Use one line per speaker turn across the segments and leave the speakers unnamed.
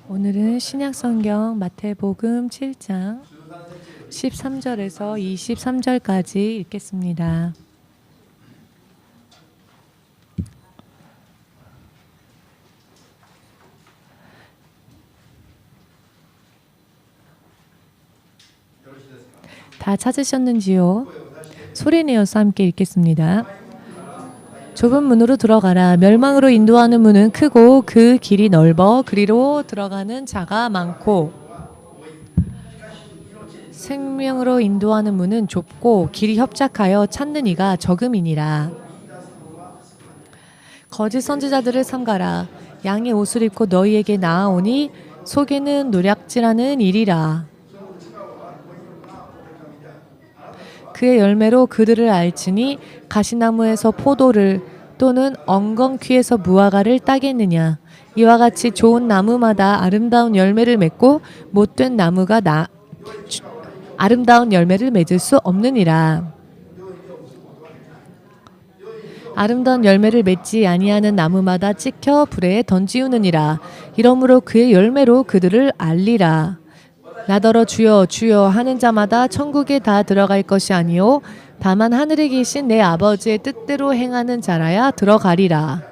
오늘은 신약성경 마태복음 7장 13절에서 23절까지 읽겠습니다. 다 찾으셨는지요? 소리내어서 함께 읽겠습니다. 좁은 문으로 들어가라. 멸망으로 인도하는 문은 크고 그 길이 넓어 그리로 들어가는 자가 많고, 생명으로 인도하는 문은 좁고 길이 협착하여 찾는 이가 적음이니라. 거짓 선지자들을 삼가라. 양의 옷을 입고 너희에게 나아오니 속에는 노략질하는 일이라. 그의 열매로 그들을 알지니 가시나무에서 포도를 또는 엉겅퀴에서 무화과를 따겠느냐. 이와 같이 좋은 나무마다 아름다운 열매를 맺고 못된 나무가 아름다운 열매를 맺을 수 없느니라. 아름다운 열매를 맺지 아니하는 나무마다 찍혀 불에 던지우느니라. 이러므로 그의 열매로 그들을 알리라. 나더러 주여 주여 하는 자마다 천국에 다 들어갈 것이 아니요 다만 하늘에 계신 내 아버지의 뜻대로 행하는 자라야 들어가리라.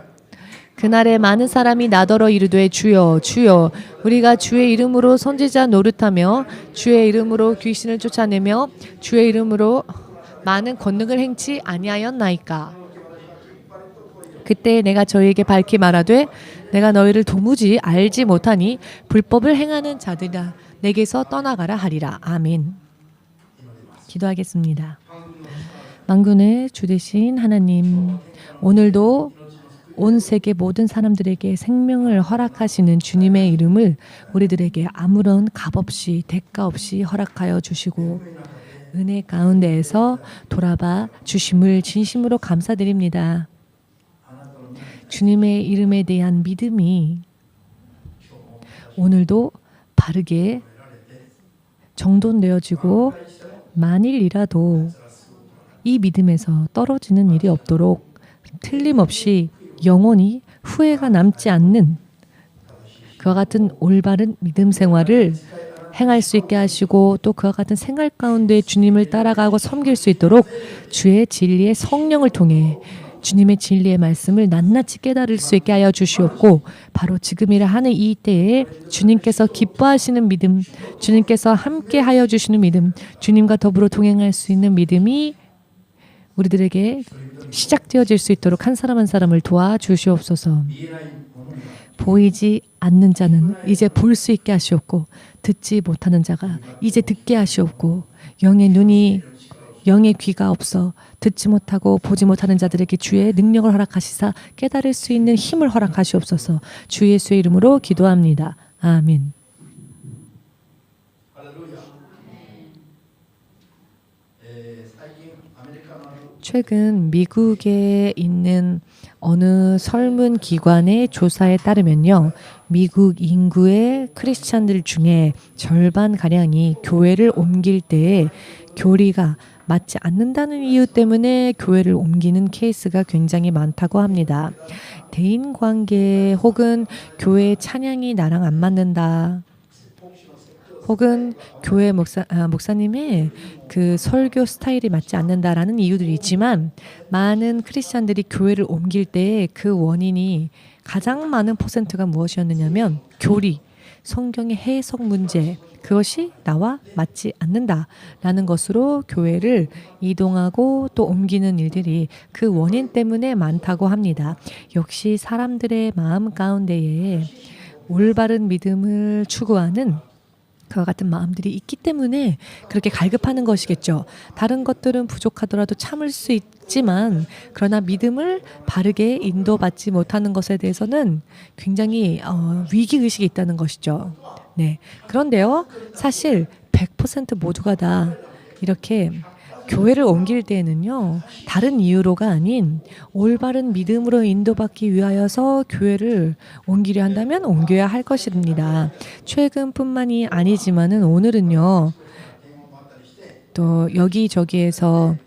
그날에 많은 사람이 나더러 이르되 주여 주여 우리가 주의 이름으로 선지자 노릇하며 주의 이름으로 귀신을 쫓아내며 주의 이름으로 많은 권능을 행치 아니하였나이까. 그때 내가 저희에게 밝히 말하되 내가 너희를 도무지 알지 못하니 불법을 행하는 자들이라 내게서 떠나가라 하리라. 아멘. 기도하겠습니다. 만군의 주 되신 하나님, 오늘도 온 세계 모든 사람들에게 생명을 허락하시는 주님의 이름을 우리들에게 아무런 값없이 대가 없이 허락하여 주시고 은혜 가운데에서 돌아봐 주심을 진심으로 감사드립니다. 주님의 이름에 대한 믿음이 오늘도 바르게 정돈되어지고 만일이라도 이 믿음에서 떨어지는 일이 없도록 틀림없이 영원히 후회가 남지 않는 그와 같은 올바른 믿음 생활을 행할 수 있게 하시고 또 그와 같은 생활 가운데 주님을 따라가고 섬길 수 있도록 주의 진리의 성령을 통해 주님의 진리의 말씀을 낱낱이 깨달을 수 있게 하여 주시옵고 바로 지금이라 하는 이 때에 주님께서 기뻐하시는 믿음, 주님께서 함께 하여 주시는 믿음, 주님과 더불어 동행할 수 있는 믿음이 우리들에게 시작되어질 수 있도록 한 사람 한 사람을 도와주시옵소서. 보이지 않는 자는 이제 볼 수 있게 하시옵고 듣지 못하는 자가 이제 듣게 하시옵고 영의 귀가 없어 듣지 못하고 보지 못하는 자들에게 주의 능력을 허락하시사 깨달을 수 있는 힘을 허락하시옵소서. 주 예수의 이름으로 기도합니다. 아멘. 최근 미국에 있는 어느 설문 기관의 조사에 따르면요, 미국 인구의 크리스찬들 중에 절반가량이 교회를 옮길 때에 교리가 맞지 않는다는 이유 때문에 교회를 옮기는 케이스가 굉장히 많다고 합니다. 대인관계 혹은 교회 찬양이 나랑 안 맞는다. 혹은 교회 목사님의 그 설교 스타일이 맞지 않는다라는 이유들이 있지만 많은 크리스찬들이 교회를 옮길 때 그 원인이 가장 많은 퍼센트가 무엇이었느냐면 교리, 성경의 해석 문제, 그것이 나와 맞지 않는다라는 것으로 교회를 이동하고 또 옮기는 일들이 그 원인 때문에 많다고 합니다. 역시 사람들의 마음 가운데에 올바른 믿음을 추구하는 그와 같은 마음들이 있기 때문에 그렇게 갈급하는 것이겠죠. 다른 것들은 부족하더라도 참을 수 있지만 그러나 믿음을 바르게 인도받지 못하는 것에 대해서는 굉장히 위기의식이 있다는 것이죠. 네. 그런데요, 사실 100% 모두가 다 이렇게 교회를 옮길 때에는요, 다른 이유로가 아닌 올바른 믿음으로 인도받기 위하여서 교회를 옮기려 한다면 옮겨야 할 것입니다. 최근뿐만이 아니지만은 오늘은요, 또 여기저기에서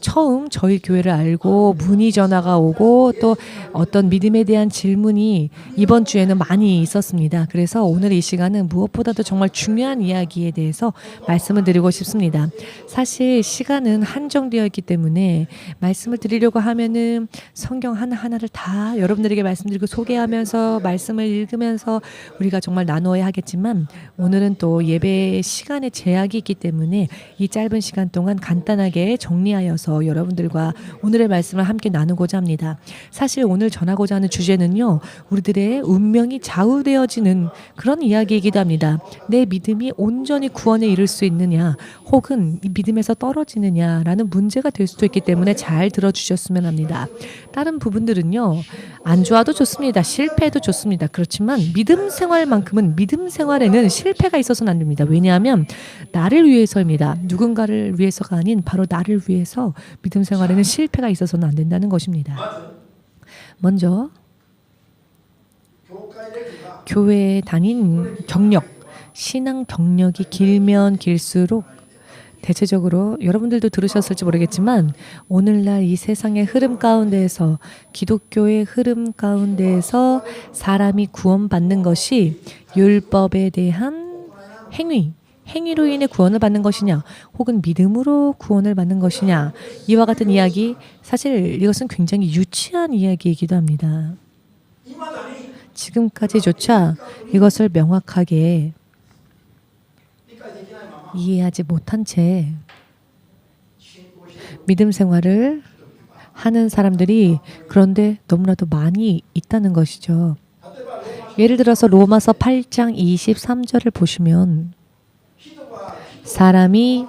처음 저희 교회를 알고 문의 전화가 오고 또 어떤 믿음에 대한 질문이 이번 주에는 많이 있었습니다. 그래서 오늘 이 시간은 무엇보다도 정말 중요한 이야기에 대해서 말씀을 드리고 싶습니다. 사실 시간은 한정되어 있기 때문에 말씀을 드리려고 하면은 성경 하나하나를 다 여러분들에게 말씀드리고 소개하면서 말씀을 읽으면서 우리가 정말 나누어야 하겠지만 오늘은 또 예배 시간에 제약이 있기 때문에 이 짧은 시간 동안 간단하게 정리하여서 여러분들과 오늘의 말씀을 함께 나누고자 합니다. 사실 오늘 전하고자 하는 주제는요. 우리들의 운명이 좌우되어지는 그런 이야기이기도 합니다. 내 믿음이 온전히 구원에 이를 수 있느냐 혹은 이 믿음에서 떨어지느냐라는 문제가 될 수도 있기 때문에 잘 들어주셨으면 합니다. 다른 부분들은요. 안 좋아도 좋습니다. 실패해도 좋습니다. 그렇지만 믿음 생활만큼은 믿음 생활에는 실패가 있어서는 안 됩니다. 왜냐하면 나를 위해서입니다. 누군가를 위해서가 아닌 바로 나를 위해서 믿음 생활에는 실패가 있어서는 안 된다는 것입니다. 먼저 교회에 다닌 경력, 신앙 경력이 길면 길수록 대체적으로 여러분들도 들으셨을지 모르겠지만 오늘날 이 세상의 흐름 가운데에서 기독교의 흐름 가운데에서 사람이 구원받는 것이 율법에 대한 행위로 인해 구원을 받는 것이냐 혹은 믿음으로 구원을 받는 것이냐 이와 같은 이야기 사실 이것은 굉장히 유치한 이야기이기도 합니다. 지금까지조차 이것을 명확하게 이해하지 못한 채 믿음 생활을 하는 사람들이 그런데 너무나도 많이 있다는 것이죠. 예를 들어서 로마서 8장 23절을 보시면 사람이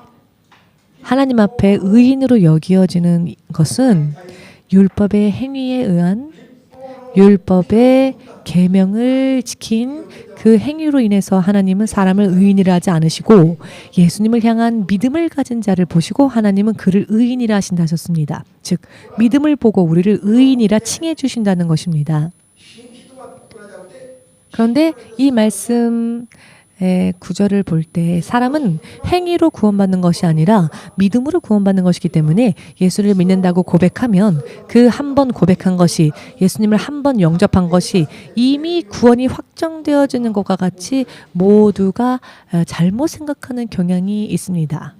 하나님 앞에 의인으로 여기어지는 것은 율법의 행위에 의한 율법의 계명을 지킨 그 행위로 인해서 하나님은 사람을 의인이라 하지 않으시고 예수님을 향한 믿음을 가진 자를 보시고 하나님은 그를 의인이라 하신다 하셨습니다. 즉 믿음을 보고 우리를 의인이라 칭해 주신다는 것입니다. 그런데 이 말씀 구절을 볼 때 사람은 행위로 구원받는 것이 아니라 믿음으로 구원받는 것이기 때문에 예수를 믿는다고 고백하면 그 한 번 고백한 것이 예수님을 한 번 영접한 것이 이미 구원이 확정되어지는 것과 같이 모두가 잘못 생각하는 경향이 있습니다.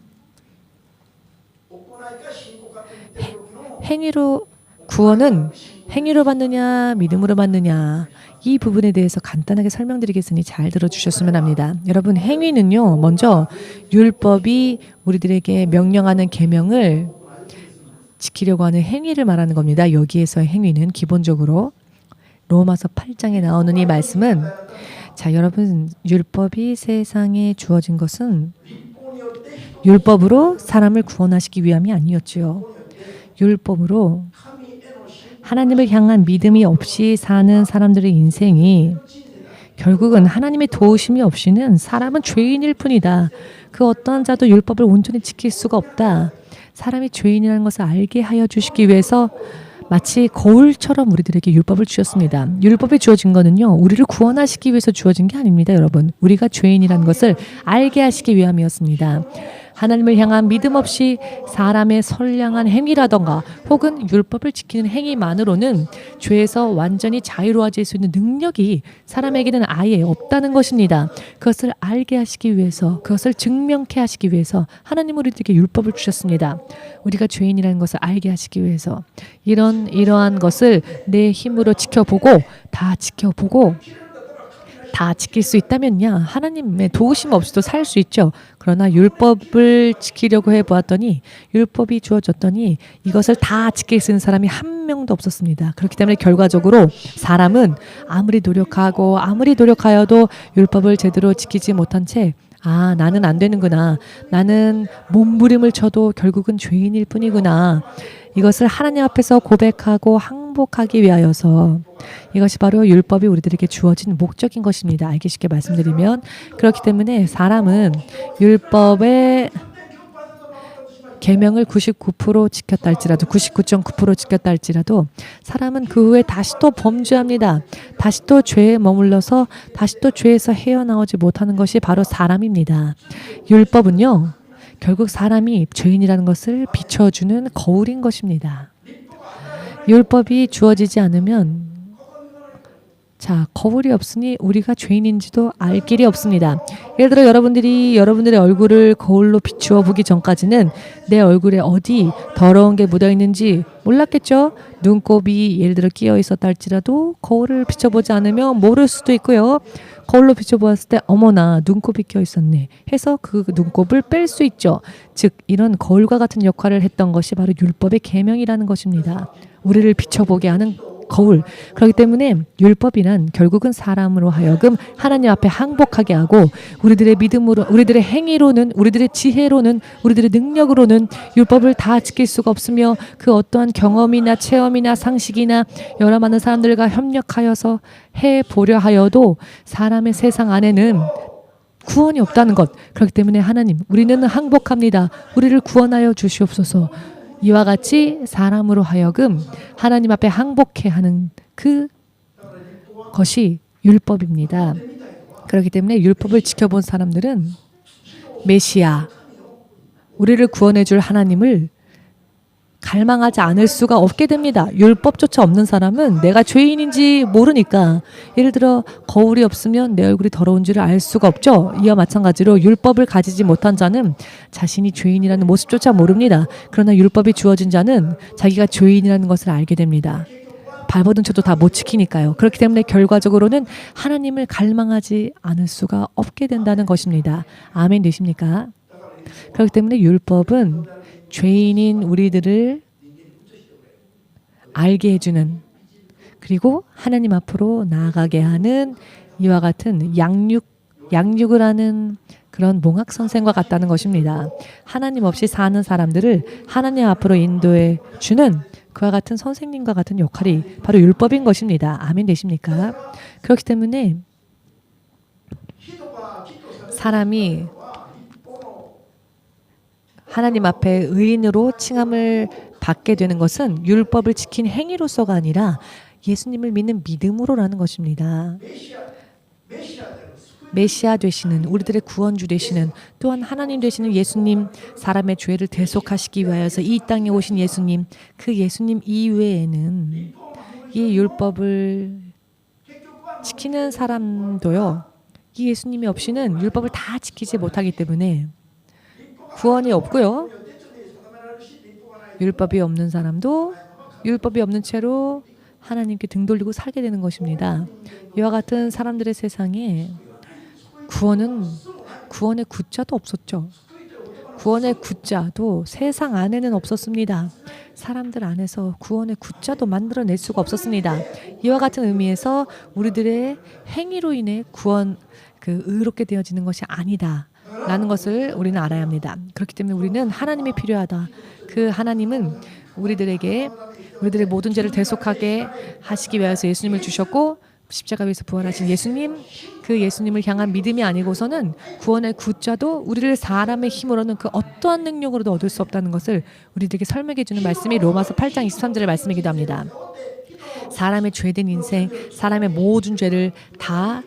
행위로 구원은 행위로 받느냐 믿음으로 받느냐 이 부분에 대해서 간단하게 설명드리겠으니 잘 들어주셨으면 합니다. 여러분 행위는요. 먼저 율법이 우리들에게 명령하는 계명을 지키려고 하는 행위를 말하는 겁니다. 여기에서의 행위는 기본적으로 로마서 8장에 나오는 이 말씀은 자 여러분 율법이 세상에 주어진 것은 율법으로 사람을 구원하시기 위함이 아니었지요. 율법으로 하나님을 향한 믿음이 없이 사는 사람들의 인생이 결국은 하나님의 도우심이 없이는 사람은 죄인일 뿐이다. 그 어떠한 자도 율법을 온전히 지킬 수가 없다. 사람이 죄인이라는 것을 알게 하여 주시기 위해서 마치 거울처럼 우리들에게 율법을 주셨습니다. 율법이 주어진 거는요. 우리를 구원하시기 위해서 주어진 게 아닙니다. 여러분. 우리가 죄인이라는 것을 알게 하시기 위함이었습니다. 하나님을 향한 믿음 없이 사람의 선량한 행위라던가 혹은 율법을 지키는 행위만으로는 죄에서 완전히 자유로워질 수 있는 능력이 사람에게는 아예 없다는 것입니다. 그것을 알게 하시기 위해서 그것을 증명케 하시기 위해서 하나님은 우리에게 율법을 주셨습니다. 우리가 죄인이라는 것을 알게 하시기 위해서 이러한 것을 내 힘으로 지켜보고 다 지킬 수 있다면야 하나님의 도우심 없이도 살 수 있죠. 그러나 율법을 지키려고 해보았더니 율법이 주어졌더니 이것을 다 지킬 수 있는 사람이 한 명도 없었습니다. 그렇기 때문에 결과적으로 사람은 아무리 노력하여도 율법을 제대로 지키지 못한 채 나는 안 되는구나. 나는 몸부림을 쳐도 결국은 죄인일 뿐이구나. 이것을 하나님 앞에서 고백하고 항복하기 위하여서 이것이 바로 율법이 우리들에게 주어진 목적인 것입니다. 알기 쉽게 말씀드리면 그렇기 때문에 사람은 율법의 계명을 99% 지켰다 할지라도 99.9% 지켰다 할지라도 사람은 그 후에 다시 또 범죄합니다. 다시 또 죄에 머물러서 다시 또 죄에서 헤어나오지 못하는 것이 바로 사람입니다. 율법은요. 결국 사람이 죄인이라는 것을 비춰주는 거울인 것입니다. 율법이 주어지지 않으면 거울이 없으니 우리가 죄인인지도 알 길이 없습니다. 예를 들어 여러분들이 여러분들의 얼굴을 거울로 비추어 보기 전까지는 내 얼굴에 어디 더러운 게 묻어 있는지 몰랐겠죠? 눈곱이 예를 들어 끼어 있었다 할지라도 거울을 비춰보지 않으면 모를 수도 있고요. 거울로 비춰보았을 때 어머나 눈곱이 껴 있었네 해서 그 눈곱을 뺄 수 있죠. 즉 이런 거울과 같은 역할을 했던 것이 바로 율법의 계명이라는 것입니다. 우리를 비춰보게 하는 거울. 그렇기 때문에 율법이란 결국은 사람으로 하여금 하나님 앞에 항복하게 하고 우리들의 믿음으로, 우리들의 행위로는, 우리들의 지혜로는, 우리들의 능력으로는 율법을 다 지킬 수가 없으며 그 어떠한 경험이나 체험이나 상식이나 여러 많은 사람들과 협력하여서 해보려 하여도 사람의 세상 안에는 구원이 없다는 것. 그렇기 때문에 하나님, 우리는 항복합니다. 우리를 구원하여 주시옵소서. 이와 같이 사람으로 하여금 하나님 앞에 항복해 하는 그 것이 율법입니다. 그렇기 때문에 율법을 지켜본 사람들은 메시아, 우리를 구원해 줄 하나님을 갈망하지 않을 수가 없게 됩니다. 율법조차 없는 사람은 내가 죄인인지 모르니까, 예를 들어 거울이 없으면 내 얼굴이 더러운 줄을 알 수가 없죠. 이와 마찬가지로 율법을 가지지 못한 자는 자신이 죄인이라는 모습조차 모릅니다. 그러나 율법이 주어진 자는 자기가 죄인이라는 것을 알게 됩니다. 발버둥 쳐도 다 못 지키니까요. 그렇기 때문에 결과적으로는 하나님을 갈망하지 않을 수가 없게 된다는 것입니다. 아멘 되십니까? 그렇기 때문에 율법은 죄인인 우리들을 알게 해주는, 그리고 하나님 앞으로 나아가게 하는 이와 같은 양육을 하는 그런 몽학 선생과 같다는 것입니다. 하나님 없이 사는 사람들을 하나님 앞으로 인도해 주는 그와 같은 선생님과 같은 역할이 바로 율법인 것입니다. 아멘 되십니까? 그렇기 때문에 사람이 하나님 앞에 의인으로 칭함을 받게 되는 것은 율법을 지킨 행위로서가 아니라 예수님을 믿는 믿음으로라는 것입니다. 메시아 되시는, 우리들의 구원주 되시는, 또한 하나님 되시는 예수님, 사람의 죄를 대속하시기 위하여서 이 땅에 오신 예수님, 그 예수님 이외에는 이 율법을 지키는 사람도요, 이 예수님이 없이는 율법을 다 지키지 못하기 때문에 구원이 없고요. 율법이 없는 사람도 율법이 없는 채로 하나님께 등 돌리고 살게 되는 것입니다. 이와 같은 사람들의 세상에 구원의 구자도 없었죠. 구원의 구자도 세상 안에는 없었습니다. 사람들 안에서 구원의 구자도 만들어낼 수가 없었습니다. 이와 같은 의미에서 우리들의 행위로 인해 의롭게 되어지는 것이 아니다 라는 것을 우리는 알아야 합니다. 그렇기 때문에 우리는 하나님이 필요하다. 그 하나님은 우리들의 모든 죄를 대속하게 하시기 위해서 예수님을 주셨고, 십자가 위에서 부활하신 예수님, 그 예수님을 향한 믿음이 아니고서는 구원의 구자도 우리를 사람의 힘으로는 그 어떠한 능력으로도 얻을 수 없다는 것을 우리들에게 설명해 주는 말씀이 로마서 8장 23절의 말씀이기도 합니다. 사람의 죄된 인생, 사람의 모든 죄를 다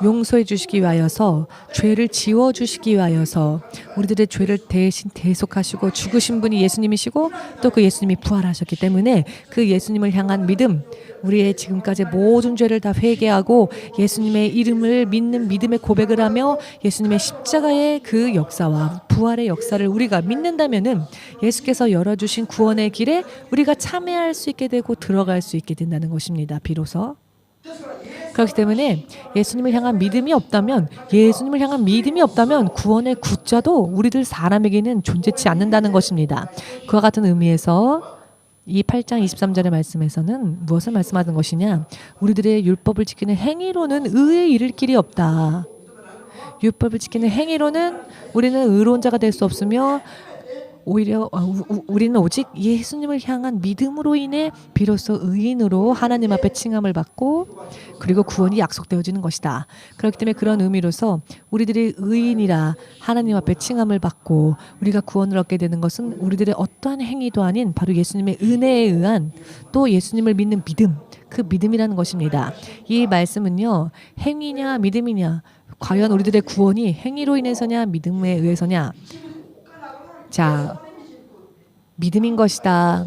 용서해 주시기 위하여서, 죄를 지워 주시기 위하여서 우리들의 죄를 대신 대속하시고 죽으신 분이 예수님이시고, 또 그 예수님이 부활하셨기 때문에 그 예수님을 향한 믿음, 우리의 지금까지 모든 죄를 다 회개하고 예수님의 이름을 믿는 믿음의 고백을 하며 예수님의 십자가의 그 역사와 부활의 역사를 우리가 믿는다면은 예수께서 열어주신 구원의 길에 우리가 참여할 수 있게 되고 들어갈 수 있게 된다는 것입니다. 비로소. 그렇기 때문에 예수님을 향한 믿음이 없다면 구원의 구자도 우리들 사람에게는 존재치 않는다는 것입니다. 그와 같은 의미에서 이 8장 23절의 말씀에서는 무엇을 말씀하는 것이냐? 우리들의 율법을 지키는 행위로는 의에 이를 길이 없다. 율법을 지키는 행위로는 우리는 의로운 자가 될 수 없으며, 오히려 우리는 오직 예수님을 향한 믿음으로 인해 비로소 의인으로 하나님 앞에 칭함을 받고, 그리고 구원이 약속되어지는 것이다. 그렇기 때문에 그런 의미로서 우리들이 의인이라 하나님 앞에 칭함을 받고 우리가 구원을 얻게 되는 것은 우리들의 어떠한 행위도 아닌 바로 예수님의 은혜에 의한, 또 예수님을 믿는 믿음, 그 믿음이라는 것입니다. 이 말씀은요, 행위냐 믿음이냐, 과연 우리들의 구원이 행위로 인해서냐 믿음에 의해서냐, 자, 믿음인 것이다.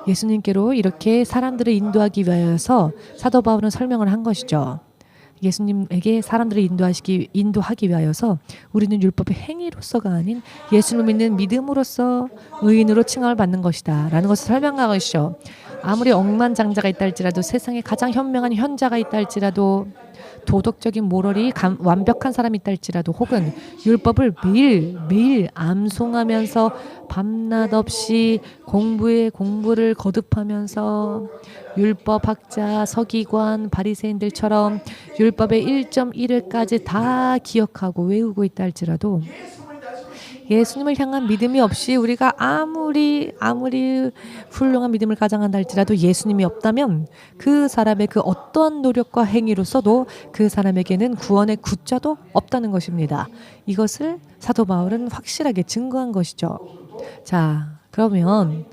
예수님께로 이렇게 사람들을 인도하기 위하여서 사도 바울은 설명을 한 것이죠. 예수님에게 사람들을 인도하기 위하여서 우리는 율법의 행위로서가 아닌 예수를 믿는 믿음으로써 의인으로 칭함을 받는 것이다 라는 것을 설명한 것이죠. 아무리 억만장자가 있다 할지라도, 세상에 가장 현명한 현자가 있다 할지라도, 도덕적인 모럴이 완벽한 사람이 있다 할지라도, 혹은 율법을 매일 암송하면서 밤낮 없이 공부를 거듭하면서 율법학자, 서기관, 바리새인들처럼 율법의 1.1회까지 다 기억하고 외우고 있다 할지라도, 예수님을 향한 믿음이 없이 우리가 아무리 훌륭한 믿음을 가장한다 할지라도 예수님이 없다면 그 사람의 그 어떠한 노력과 행위로서도 그 사람에게는 구원의 구자도 없다는 것입니다. 이것을 사도 바울은 확실하게 증거한 것이죠. 자, 그러면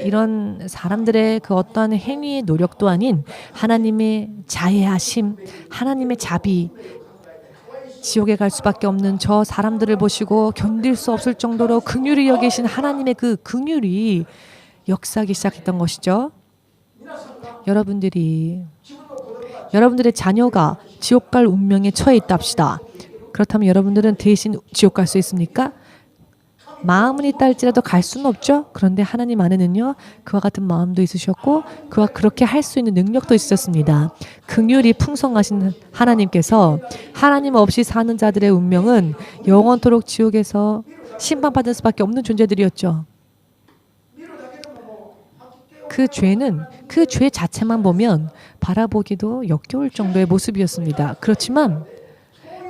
이런 사람들의 그 어떠한 행위의 노력도 아닌 하나님의 자애하심, 하나님의 자비, 지옥에 갈 수밖에 없는 저 사람들을 보시고 견딜 수 없을 정도로 긍휼히 여기신 하나님의 그 긍휼이 역사하기 시작했던 것이죠. 여러분들의 자녀가 지옥 갈 운명에 처해 있다 합시다. 그렇다면 여러분들은 대신 지옥 갈 수 있습니까? 마음은 있다 할지라도 갈 수는 없죠. 그런데 하나님 안에는요, 그와 같은 마음도 있으셨고 그와 그렇게 할 수 있는 능력도 있었습니다. 긍휼이 풍성하신 하나님께서 하나님 없이 사는 자들의 운명은 영원토록 지옥에서 심판받을 수밖에 없는 존재들이었죠. 그 죄 자체만 보면 바라보기도 역겨울 정도의 모습이었습니다. 그렇지만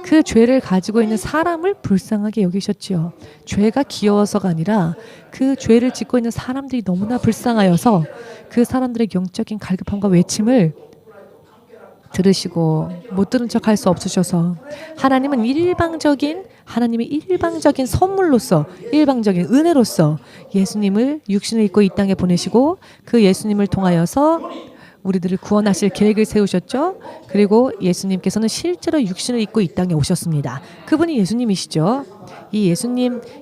그 죄를 가지고 있는 사람을 불쌍하게 여기셨지요. 죄가 귀여워서가 아니라 그 죄를 짓고 있는 사람들이 너무나 불쌍하여서 그 사람들의 영적인 갈급함과 외침을 들으시고 못 들은 척 할 수 없으셔서 하나님의 일방적인 선물로서, 일방적인 은혜로서 예수님을 육신을 입고 이 땅에 보내시고 그 예수님을 통하여서 우리들을 구원하실 계획을 세우셨죠. 그리고 예수님께서는 실제로 육신을 입고 이 땅에 오셨습니다. 그분이 예수님이시죠. 이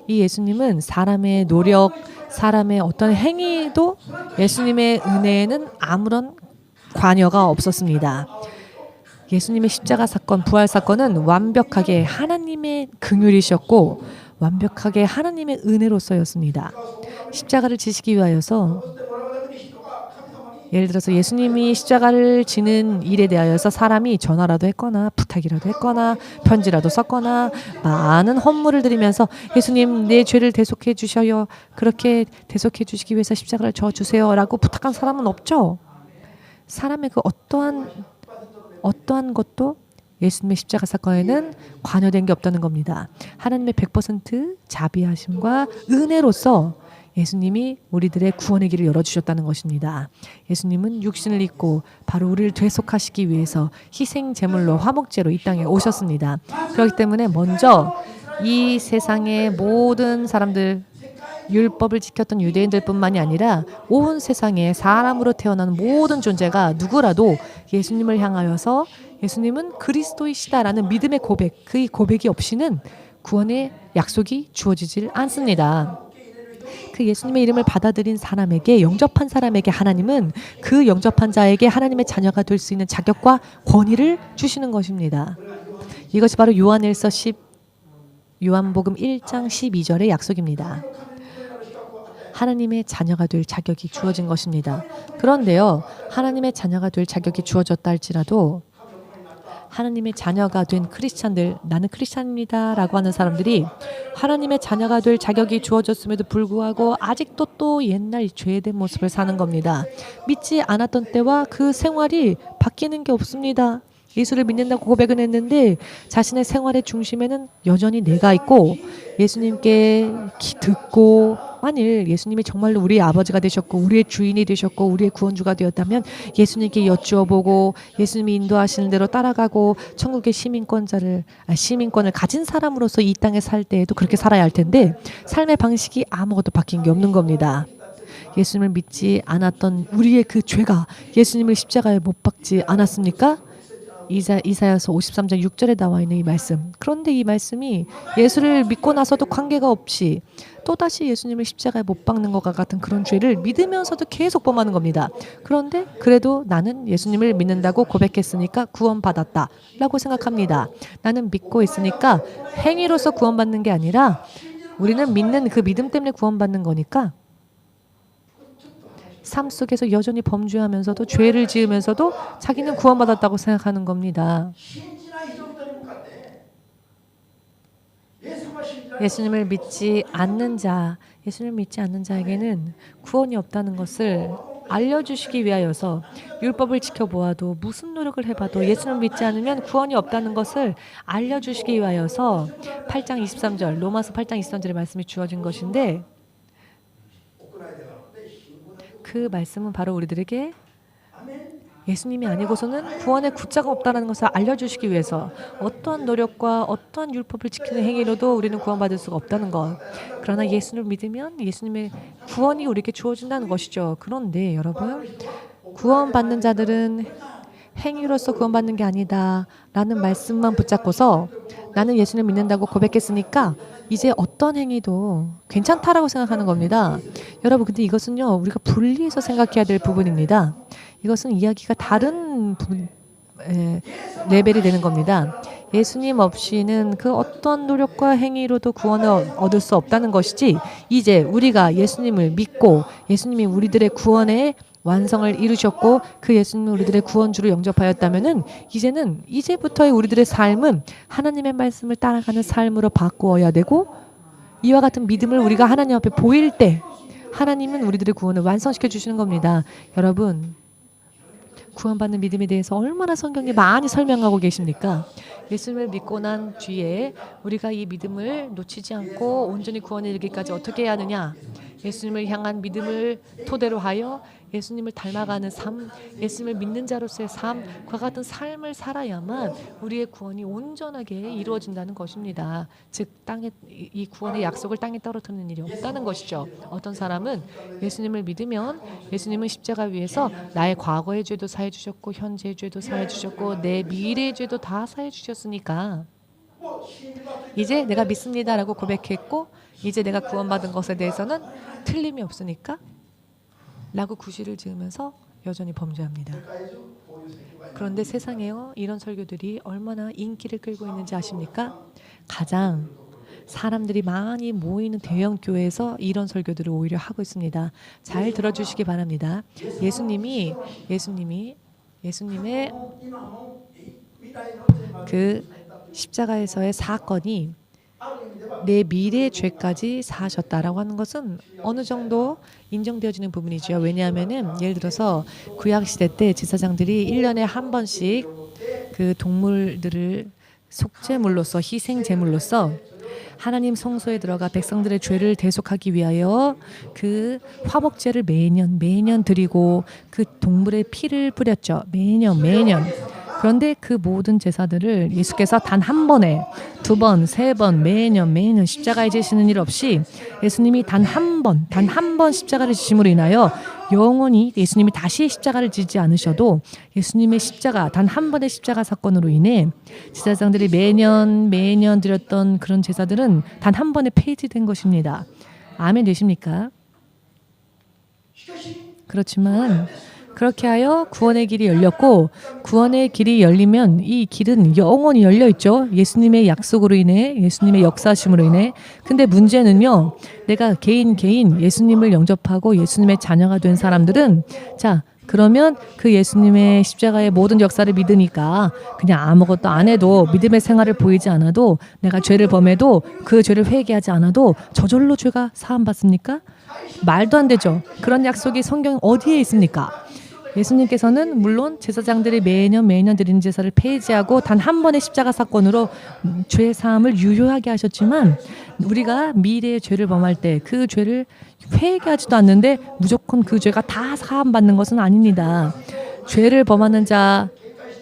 예수님은 사람의 노력, 사람의 어떤 행위도 예수님의 은혜에는 아무런 관여가 없었습니다. 예수님의 십자가 사건, 부활 사건은 완벽하게 하나님의 긍휼이셨고 완벽하게 하나님의 은혜로서였습니다. 십자가를 지시기 위하여서, 예를 들어서 예수님이 십자가를 지는 일에 대하여서 사람이 전화라도 했거나 부탁이라도 했거나 편지라도 썼거나 많은 헌물을 드리면서 예수님 내 죄를 대속해 주셔요. 그렇게 대속해 주시기 위해서 십자가를 져 주세요 라고 부탁한 사람은 없죠. 사람의 그 어떠한 것도 예수님의 십자가 사건에는 관여된 게 없다는 겁니다. 하나님의 100% 자비하심과 은혜로서 예수님이 우리들의 구원의 길을 열어주셨다는 것입니다. 예수님은 육신을 입고 바로 우리를 되속하시기 위해서 희생 제물로 화목제로 이 땅에 오셨습니다. 그렇기 때문에 먼저 이 세상의 모든 사람들, 율법을 지켰던 유대인들뿐만이 아니라 온 세상에 사람으로 태어난 모든 존재가 누구라도 예수님을 향하여서 예수님은 그리스도이시다라는 믿음의 고백, 그 고백이 없이는 구원의 약속이 주어지질 않습니다. 그 예수님의 이름을 받아들인 사람에게, 영접한 사람에게 하나님은 그 영접한 자에게 하나님의 자녀가 될 수 있는 자격과 권위를 주시는 것입니다. 이것이 바로 요한복음 1장 12절의 약속입니다. 하나님의 자녀가 될 자격이 주어진 것입니다. 그런데요, 하나님의 자녀가 될 자격이 주어졌다 할지라도 하나님의 자녀가 된 크리스찬들, 나는 크리스찬입니다 라고 하는 사람들이 하나님의 자녀가 될 자격이 주어졌음에도 불구하고 아직도 또 옛날 죄된 모습을 사는 겁니다. 믿지 않았던 때와 그 생활이 바뀌는 게 없습니다. 예수를 믿는다고 고백은 했는데 자신의 생활의 중심에는 여전히 내가 있고, 예수님께 듣고, 만일 예수님이 정말로 우리의 아버지가 되셨고 우리의 주인이 되셨고 우리의 구원주가 되었다면 예수님께 여쭈어보고 예수님이 인도하시는 대로 따라가고 천국의 시민권을 가진 사람으로서 이 땅에 살 때에도 그렇게 살아야 할 텐데 삶의 방식이 아무것도 바뀐 게 없는 겁니다. 예수님을 믿지 않았던 우리의 그 죄가 예수님을 십자가에 못 박지 않았습니까? 이사야서 53장 6절에 나와 있는 이 말씀. 그런데 이 말씀이 예수를 믿고 나서도 관계가 없이 또다시 예수님을 십자가에 못 박는 것과 같은 그런 죄를 믿으면서도 계속 범하는 겁니다. 그런데 그래도 나는 예수님을 믿는다고 고백했으니까 구원받았다 라고 생각합니다. 나는 믿고 있으니까 행위로서 구원받는 게 아니라 우리는 믿는 그 믿음 때문에 구원받는 거니까 삶 속에서 여전히 범죄하면서도 죄를 지으면서도 자기는 구원받았다고 생각하는 겁니다. 예수님을 믿지 않는 자에게는 구원이 없다는 것을 알려주시기 위하여서 율법을 지켜보아도 무슨 노력을 해봐도 예수님을 믿지 않으면 구원이 없다는 것을 알려주시기 위하여서 8장 23절 로마서 8장 23절의 말씀이 주어진 것인데 그 말씀은 바로 우리들에게 예수님이 아니고서는 구원의 구자가 없다는 것을 알려주시기 위해서 어떠한 노력과 어떠한 율법을 지키는 행위로도 우리는 구원받을 수가 없다는 것. 그러나 예수님을 믿으면 예수님의 구원이 우리에게 주어진다는 것이죠. 그런데 여러분, 구원받는 자들은 행위로서 구원받는 게 아니다 라는 말씀만 붙잡고서 나는 예수님을 믿는다고 고백했으니까 이제 어떤 행위도 괜찮다라고 생각하는 겁니다. 여러분, 근데 이것은요, 우리가 분리해서 생각해야 될 부분입니다. 이것은 이야기가 다른 레벨이 되는 겁니다. 예수님 없이는 그 어떤 노력과 행위로도 구원을 얻을 수 없다는 것이지, 이제 우리가 예수님을 믿고 예수님이 우리들의 구원의 완성을 이루셨고 그 예수님을 우리들의 구원주로 영접하였다면은 이제부터의 우리들의 삶은 하나님의 말씀을 따라가는 삶으로 바꾸어야 되고, 이와 같은 믿음을 우리가 하나님 앞에 보일 때 하나님은 우리들의 구원을 완성시켜 주시는 겁니다. 여러분, 구원받는 믿음에 대해서 얼마나 성경에 많이 설명하고 계십니까? 예수님을 믿고 난 뒤에 우리가 이 믿음을 놓치지 않고 온전히 구원에 이르기까지 어떻게 해야 하느냐? 예수님을 향한 믿음을 토대로 하여 예수님을 닮아가는 삶, 예수님을 믿는 자로서의 삶, 그와 같은 삶을 살아야만 우리의 구원이 온전하게 이루어진다는 것입니다. 즉, 이 구원의 약속을 땅에 떨어뜨리는 일이 없다는 것이죠. 어떤 사람은 예수님을 믿으면 예수님은 십자가 위에서 나의 과거의 죄도 사해 주셨고 현재의 죄도 사해 주셨고 내 미래의 죄도 다 사해 주셨으니까 이제 내가 믿습니다라고 고백했고 이제 내가 구원받은 것에 대해서는 틀림이 없으니까 라고 구실을 지으면서 여전히 범죄합니다. 그런데 세상에요, 이런 설교들이 얼마나 인기를 끌고 있는지 아십니까? 가장 사람들이 많이 모이는 대형 교회에서 이런 설교들을 오히려 하고 있습니다. 잘 들어주시기 바랍니다. 예수님의 그 십자가에서의 사건이 내 미래의 죄까지 사하셨다라고 하는 것은 어느 정도 인정되어지는 부분이죠. 왜냐하면은 예를 들어서 구약 시대 때 제사장들이 1년에 한 번씩 그 동물들을 속죄물로서 희생 제물로서 하나님 성소에 들어가 백성들의 죄를 대속하기 위하여 그 화목제를 매년 드리고 그 동물의 피를 뿌렸죠. 매년. 그런데 그 모든 제사들을 예수께서 단 한 번에, 두 번, 세 번, 매년 십자가에 지시는 일 없이 예수님이 단 한 번 십자가를 지심으로 인하여 영원히 예수님이 다시 십자가를 지지 않으셔도 예수님의 십자가, 단 한 번의 십자가 사건으로 인해 제사장들이 매년 드렸던 그런 제사들은 단 한 번에 폐지된 것입니다. 아멘 되십니까? 그렇지만 그렇게 하여 구원의 길이 열렸고, 구원의 길이 열리면 이 길은 영원히 열려 있죠. 예수님의 약속으로 인해, 예수님의 역사심으로 인해. 근데 문제는요, 내가 개인 예수님을 영접하고 예수님의 자녀가 된 사람들은, 자, 그러면 그 예수님의 십자가의 모든 역사를 믿으니까 그냥 아무것도 안 해도, 믿음의 생활을 보이지 않아도, 내가 죄를 범해도 그 죄를 회개하지 않아도 저절로 죄가 사함받습니까? 말도 안 되죠. 그런 약속이 성경 어디에 있습니까? 예수님께서는 물론 제사장들이 매년 드리는 제사를 폐지하고 단 한 번의 십자가 사건으로 죄 사함을 유효하게 하셨지만, 우리가 미래의 죄를 범할 때 그 죄를 회개하지도 않는데 무조건 그 죄가 다 사함받는 것은 아닙니다. 죄를 범하는 자,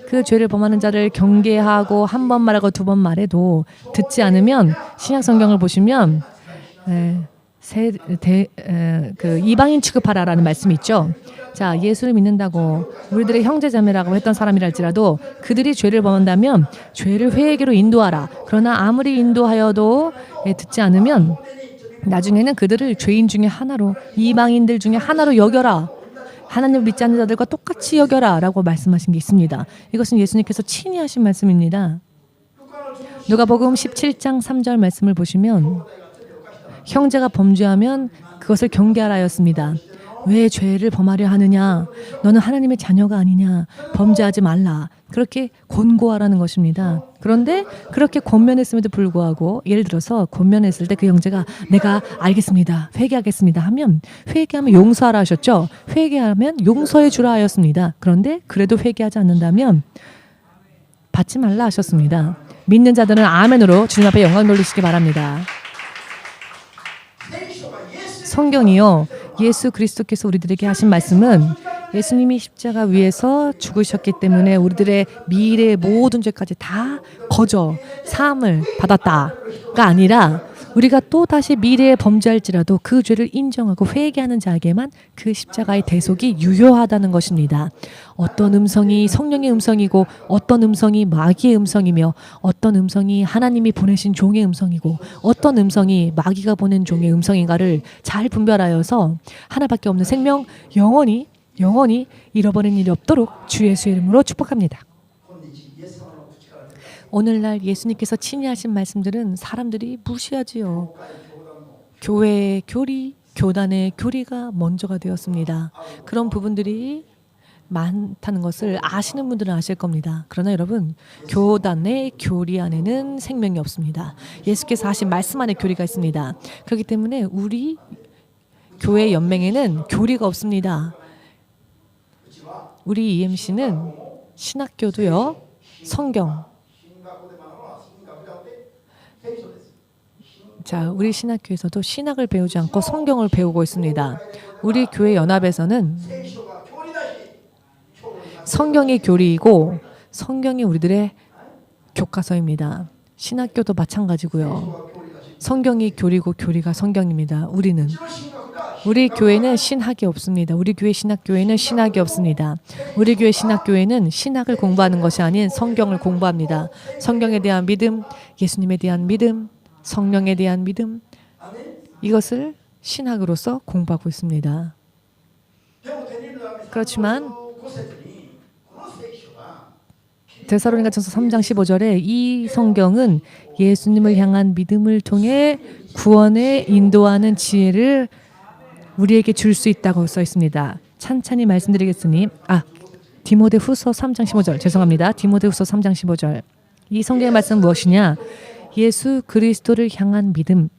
그 죄를 범하는 자를 경계하고 한 번 말하고 두 번 말해도 듣지 않으면, 신약 성경을 보시면 그 이방인 취급하라라는 말씀이 있죠. 자, 예수를 믿는다고 우리들의 형제자매라고 했던 사람이랄지라도 그들이 죄를 범한다면 죄를 회개로 인도하라. 그러나 아무리 인도하여도 듣지 않으면 나중에는 그들을 죄인 중에 하나로, 이방인들 중에 하나로 여겨라. 하나님을 믿지 않는 자들과 똑같이 여겨라 라고 말씀하신 게 있습니다. 이것은 예수님께서 친히 하신 말씀입니다. 누가복음 17장 3절 말씀을 보시면 형제가 범죄하면 그것을 경계하라 하였습니다. 왜 죄를 범하려 하느냐? 너는 하나님의 자녀가 아니냐? 범죄하지 말라. 그렇게 권고하라는 것입니다. 그런데 그렇게 권면했음에도 불구하고 예를 들어서 권면했을 때 그 형제가 내가 알겠습니다. 회개하겠습니다 하면 회개하면 용서하라 하셨죠. 회개하면 용서해 주라 하였습니다. 그런데 그래도 회개하지 않는다면 받지 말라 하셨습니다. 믿는 자들은 아멘으로 주님 앞에 영광 돌리시기 바랍니다. 성경이요. 예수 그리스도께서 우리들에게 하신 말씀은 예수님이 십자가 위에서 죽으셨기 때문에 우리들의 미래의 모든 죄까지 다 거저 사함을 받았다가 아니라 우리가 또다시 미래에 범죄할지라도 그 죄를 인정하고 회개하는 자에게만 그 십자가의 대속이 유효하다는 것입니다. 어떤 음성이 성령의 음성이고 어떤 음성이 마귀의 음성이며 어떤 음성이 하나님이 보내신 종의 음성이고 어떤 음성이 마귀가 보낸 종의 음성인가를 잘 분별하여서 하나밖에 없는 생명 영원히 잃어버린 일이 없도록 주 예수의 이름으로 축복합니다. 오늘날 예수님께서 친히 하신 말씀들은 사람들이 무시하지요. 교회의 교리, 교단의 교리가 먼저가 되었습니다. 그런 부분들이 많다는 것을 아시는 분들은 아실 겁니다. 그러나 여러분, 교단의 교리 안에는 생명이 없습니다. 예수께서 하신 말씀 안에 교리가 있습니다. 그렇기 때문에 우리 교회 연맹에는 교리가 없습니다. 우리 EMC는 신학교도요, 성경. 자, 우리 신학교에서도 신학을 배우지 않고 성경을 배우고 있습니다. 우리 교회 연합에서는 성경이 교리이고 성경이 우리들의 교과서입니다. 신학교도 마찬가지고요. 성경이 교리고 교리가 성경입니다. 우리 교회는 신학이 없습니다. 우리 교회 신학교회는 신학이 없습니다. 우리 교회 신학교회는 신학을 공부하는 것이 아닌 성경을 공부합니다. 성경에 대한 믿음, 예수님에 대한 믿음, 성령에 대한 믿음, 이것을 신학으로서 공부하고 있습니다. 그렇지만 데살로니가전서 3장 15절에 이 성경은 예수님을 향한 믿음을 통해 구원에 인도하는 지혜를 우리에게 줄 수 있다고 써 있습니다. 찬찬히 말씀드리겠으니 디모데후서 3장 15절 죄송합니다. 디모데후서 3장 15절 이 성경의 말씀은 무엇이냐? 예수 그리스도를 향한 믿음,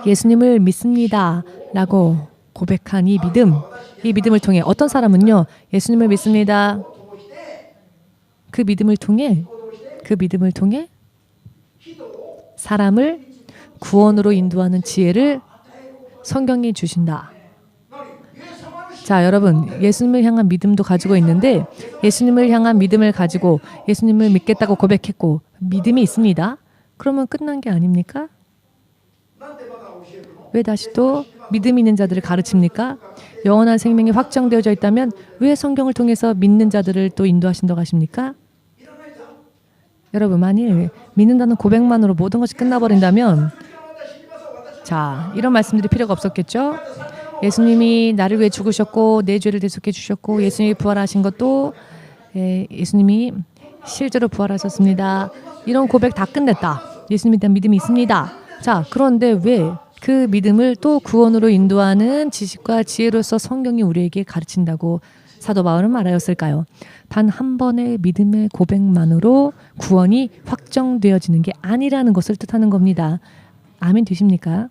예수님을 믿습니다 라고 고백한 이 믿음을 통해 어떤 사람은요, 예수님을 믿습니다. 그 믿음을 통해 사람을 구원으로 인도하는 지혜를 성경이 주신다. 자, 여러분, 예수님을 향한 믿음도 가지고 있는데 예수님을 향한 믿음을 가지고 예수님을 믿겠다고 고백했고 믿음이 있습니다. 그러면 끝난 게 아닙니까? 왜 다시 또 믿음 있는 자들을 가르칩니까? 영원한 생명이 확정되어져 있다면 왜 성경을 통해서 믿는 자들을 또 인도하신다고 하십니까? 여러분, 만일 믿는다는 고백만으로 모든 것이 끝나버린다면 자, 이런 말씀들이 필요가 없었겠죠? 예수님이 나를 위해 죽으셨고 내 죄를 대속해 주셨고 예수님이 부활하신 것도 예수님이 실제로 부활하셨습니다. 이런 고백 다 끝냈다. 예수님에 대한 믿음이 있습니다. 자, 그런데 왜 그 믿음을 또 구원으로 인도하는 지식과 지혜로서 성경이 우리에게 가르친다고 사도 바울은 말하였을까요? 단 한 번의 믿음의 고백만으로 구원이 확정되어지는 게 아니라는 것을 뜻하는 겁니다. 아멘 되십니까?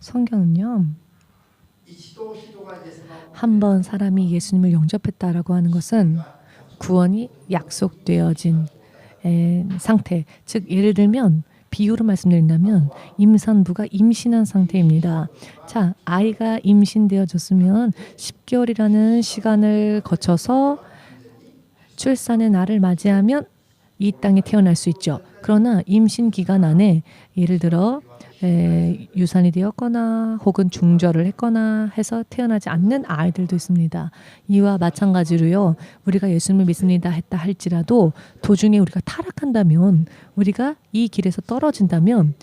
성경은요, 한 번 사람이 예수님을 영접했다라고 하는 것은 구원이 약속되어진 상태. 즉 예를 들면 비유로 말씀드린다면 임산부가 임신한 상태입니다. 자, 아이가 임신되어졌으면 10개월이라는 시간을 거쳐서 출산의 날을 맞이하면 이 땅에 태어날 수 있죠. 그러나 임신 기간 안에 예를 들어 유산이 되었거나 혹은 중절을 했거나 해서 태어나지 않는 아이들도 있습니다. 이와 마찬가지로요. 우리가 예수님을 믿습니다 했다 할지라도 도중에 우리가 타락한다면, 우리가 이 길에서 떨어진다면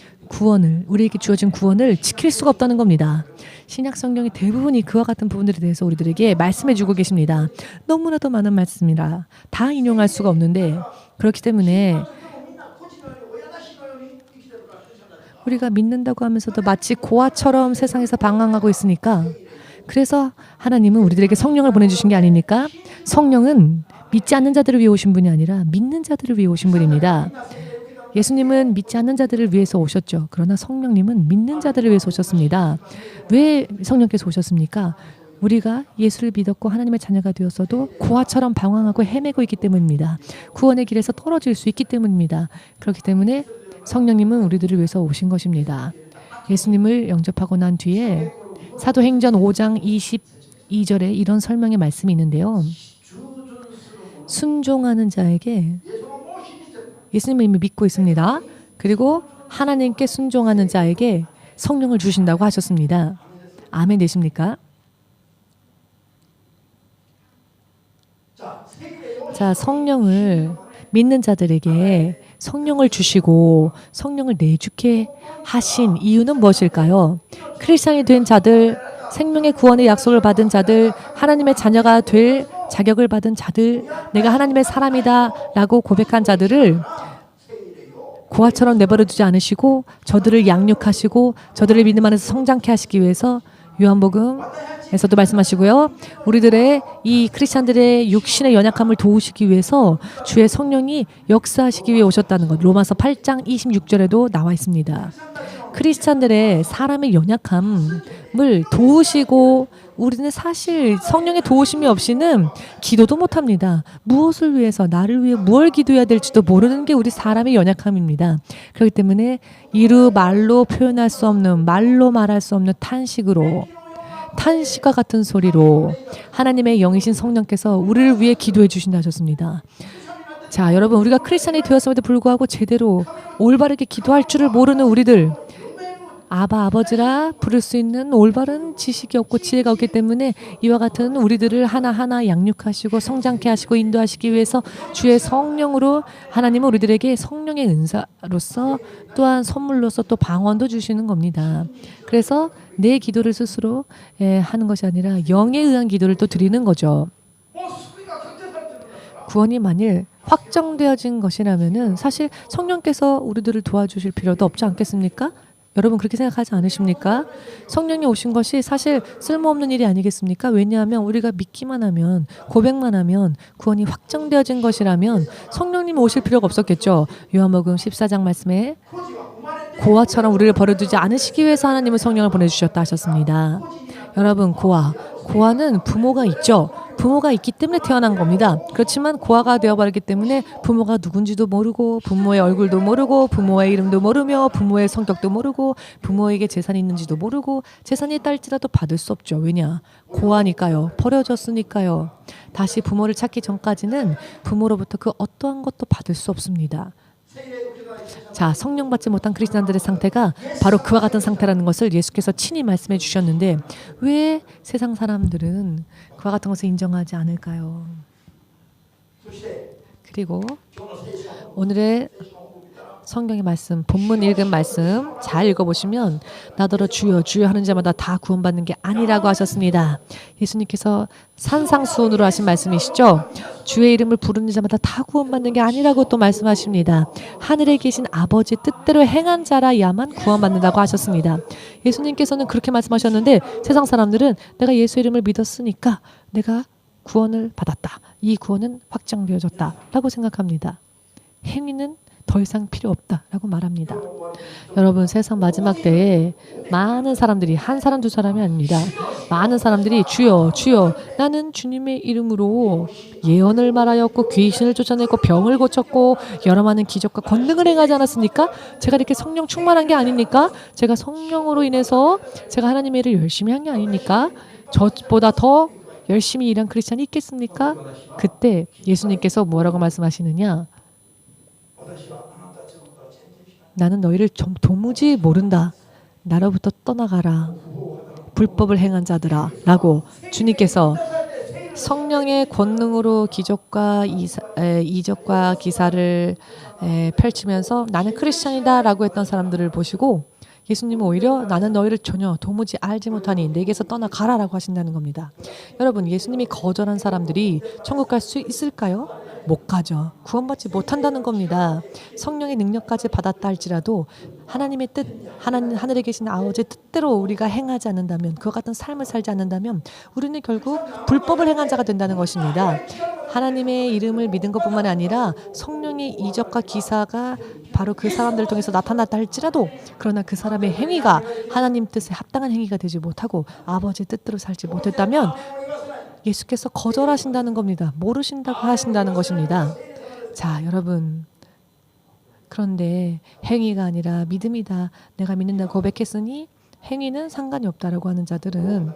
우리에게 주어진 구원을 지킬 수가 없다는 겁니다. 신약 성경이 대부분이 그와 같은 부분들에 대해서 우리들에게 말씀해 주고 계십니다. 너무나도 많은 말씀이라 다 인용할 수가 없는데, 그렇기 때문에 우리가 믿는다고 하면서도 마치 고아처럼 세상에서 방황하고 있으니까, 그래서 하나님은 우리들에게 성령을 보내주신 게 아닙니까? 성령은 믿지 않는 자들을 위해 오신 분이 아니라 믿는 자들을 위해 오신 분입니다. 예수님은 믿지 않는 자들을 위해서 오셨죠. 그러나 성령님은 믿는 자들을 위해서 오셨습니다. 왜 성령께서 오셨습니까? 우리가 예수를 믿었고 하나님의 자녀가 되었어도 고아처럼 방황하고 헤매고 있기 때문입니다. 구원의 길에서 떨어질 수 있기 때문입니다. 그렇기 때문에 성령님은 우리들을 위해서 오신 것입니다. 예수님을 영접하고 난 뒤에 사도행전 5장 22절에 이런 설명의 말씀이 있는데요. 순종하는 자에게, 예수님을 이미 믿고 있습니다. 그리고 하나님께 순종하는 자에게 성령을 주신다고 하셨습니다. 아멘 되십니까? 자, 성령을 믿는 자들에게 성령을 주시고 성령을 내주게 하신 이유는 무엇일까요? 크리스찬이 된 자들, 생명의 구원의 약속을 받은 자들, 하나님의 자녀가 될 자격을 받은 자들, 내가 하나님의 사람이다 라고 고백한 자들을 고아처럼 내버려두지 않으시고 저들을 양육하시고 저들을 믿음 안에서 성장케 하시기 위해서 요한복음에서도 말씀하시고요. 우리들의 이 크리스찬들의 육신의 연약함을 도우시기 위해서 주의 성령이 역사하시기 위해 오셨다는 것, 로마서 8장 26절에도 나와 있습니다. 크리스찬들의 사람의 연약함을 도우시고, 우리는 사실 성령의 도우심이 없이는 기도도 못합니다. 무엇을 위해서, 나를 위해 무엇을 기도해야 될지도 모르는 게 우리 사람의 연약함입니다. 그렇기 때문에 이루 말로 표현할 수 없는, 말로 말할 수 없는 탄식으로, 탄식과 같은 소리로 하나님의 영이신 성령께서 우리를 위해 기도해 주신다 하셨습니다. 자, 여러분, 우리가 크리스찬이 되었음에도 불구하고 제대로 올바르게 기도할 줄을 모르는 우리들, 아바 아버지라 부를 수 있는 올바른 지식이 없고 지혜가 없기 때문에 이와 같은 우리들을 하나하나 양육하시고 성장케 하시고 인도하시기 위해서 주의 성령으로 하나님은 우리들에게 성령의 은사로서 또한 선물로서 또 방언도 주시는 겁니다. 그래서 내 기도를 스스로 하는 것이 아니라 영에 의한 기도를 또 드리는 거죠. 구원이 만일 확정되어진 것이라면은 사실 성령께서 우리들을 도와주실 필요도 없지 않겠습니까? 여러분 그렇게 생각하지 않으십니까? 성령이 오신 것이 사실 쓸모없는 일이 아니겠습니까? 왜냐하면 우리가 믿기만 하면, 고백만 하면 구원이 확정되어진 것이라면 성령님이 오실 필요가 없었겠죠. 요한복음 14장 말씀에 고아처럼 우리를 버려두지 않으시기 위해서 하나님은 성령을 보내주셨다 하셨습니다. 여러분, 고아는 부모가 있죠. 부모가 있기 때문에 태어난 겁니다. 그렇지만 고아가 되어버렸기 때문에 부모가 누군지도 모르고, 부모의 얼굴도 모르고, 부모의 이름도 모르며, 부모의 성격도 모르고, 부모에게 재산이 있는지도 모르고, 재산이 있다 할지라도 받을 수 없죠. 왜냐? 고아니까요. 버려졌으니까요. 다시 부모를 찾기 전까지는 부모로부터 그 어떠한 것도 받을 수 없습니다. 자, 성령 받지 못한 크리스찬들의 상태가 바로 그와 같은 상태라는 것을 예수께서 친히 말씀해 주셨는데, 왜 세상 사람들은 그와 같은 것을 인정하지 않을까요? 그리고 오늘의 성경의 말씀, 본문 읽은 말씀 잘 읽어보시면 나더러 주여 주여 하는 자마다 다 구원받는 게 아니라고 하셨습니다. 예수님께서 산상수훈으로 하신 말씀이시죠. 주의 이름을 부르는 자마다 다 구원받는 게 아니라고 또 말씀하십니다. 하늘에 계신 아버지 뜻대로 행한 자라야만 구원받는다고 하셨습니다. 예수님께서는 그렇게 말씀하셨는데 세상 사람들은 내가 예수 이름을 믿었으니까 내가 구원을 받았다, 이 구원은 확정되어졌다 라고 생각합니다. 행위는 더 이상 필요 없다라고 말합니다. 여러분, 세상 마지막 때에 많은 사람들이, 한 사람 두 사람이 아닙니다. 많은 사람들이 주여 주여 나는 주님의 이름으로 예언을 말하였고 귀신을 쫓아냈고 병을 고쳤고 여러 많은 기적과 권능을 행하지 않았습니까? 제가 이렇게 성령 충만한 게 아닙니까? 제가 성령으로 인해서 제가 하나님의 일을 열심히 한 게 아닙니까? 저보다 더 열심히 일한 크리스찬이 있겠습니까? 그때 예수님께서 뭐라고 말씀하시느냐? 나는 너희를 도무지 모른다. 나로부터 떠나가라. 불법을 행한 자들아 라고 주님께서 성령의 권능으로 기적과 이적과 기사를 펼치면서 나는 크리스찬이다 라고 했던 사람들을 보시고 예수님은 오히려 나는 너희를 전혀 도무지 알지 못하니 내게서 떠나가라 라고 하신다는 겁니다. 여러분 예수님이 거절한 사람들이 천국 갈 수 있을까요? 못 가죠. 구원받지 못한다는 겁니다. 성령의 능력까지 받았다 할지라도 하나님의 뜻, 하늘에 계신 아버지의 뜻대로 우리가 행하지 않는다면 그와 같은 삶을 살지 않는다면 우리는 결국 불법을 행한 자가 된다는 것입니다. 하나님의 이름을 믿은 것뿐만 아니라 성령의 이적과 기사가 바로 그 사람들을 통해서 나타났다 할지라도 그러나 그 사람의 행위가 하나님 뜻에 합당한 행위가 되지 못하고 아버지의 뜻대로 살지 못했다면 예수께서 거절하신다는 겁니다. 모르신다고 하신다는 것입니다. 자, 여러분. 그런데 행위가 아니라 믿음이다. 내가 믿는다고 고백했으니 행위는 상관이 없다라고 하는 자들은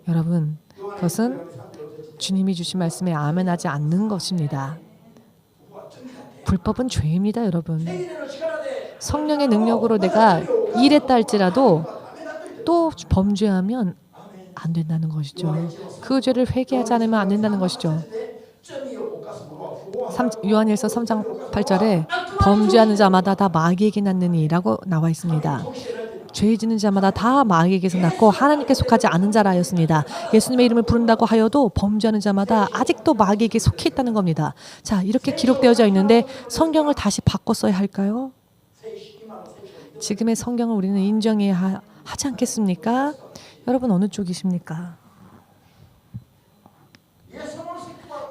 여러분, 그것은 주님이 주신 말씀에 아멘하지 않는 것입니다. 불법은 죄입니다, 여러분. 성령의 능력으로 내가 일했다 할지라도 또 범죄하면 안 된다는 것이죠. 그 죄를 회개하지 않으면 안 된다는 것이죠. 요한일서 3장 8절에 범죄하는 자마다 다 마귀에게 났느니라고 나와 있습니다. 죄 지는 자마다 다 마귀에게서 났고 하나님께 속하지 않은 자라 하였습니다. 예수님의 이름을 부른다고 하여도 범죄하는 자마다 아직도 마귀에게 속해 있다는 겁니다. 자, 이렇게 기록되어져 있는데 성경을 다시 바꿔 써야 할까요? 지금의 성경을 우리는 인정해야 하지 않겠습니까? 여러분 어느 쪽이십니까?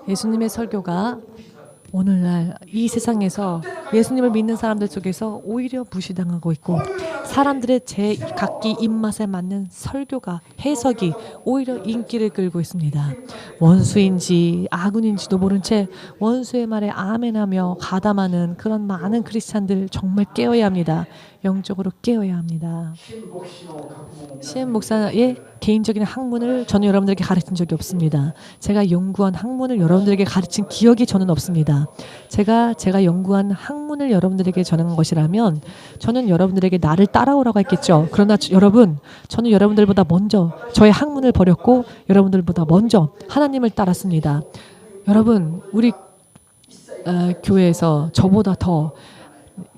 예수님의 설교가 오늘날 이 세상에서 예수님을 믿는 사람들 속에서 오히려 무시당하고 있고 사람들의 제 각기 입맛에 맞는 설교가 해석이 오히려 인기를 끌고 있습니다. 원수인지 아군인지도 모른 채 원수의 말에 아멘하며 가담하는 그런 많은 크리스찬들 정말 깨어야 합니다. 영적으로 깨어야 합니다. 시엠 목사의 개인적인 학문을 저는 여러분들에게 가르친 적이 없습니다. 제가 연구한 학문을 여러분들에게 가르친 기억이 저는 없습니다. 제가 연구한 학문을 여러분들에게 전한 것이라면 저는 여러분들에게 나를 따라오라고 했겠죠. 그러나 여러분, 저는 여러분들보다 먼저 저의 학문을 버렸고 여러분들보다 먼저 하나님을 따랐습니다. 여러분, 우리 교회에서 저보다 더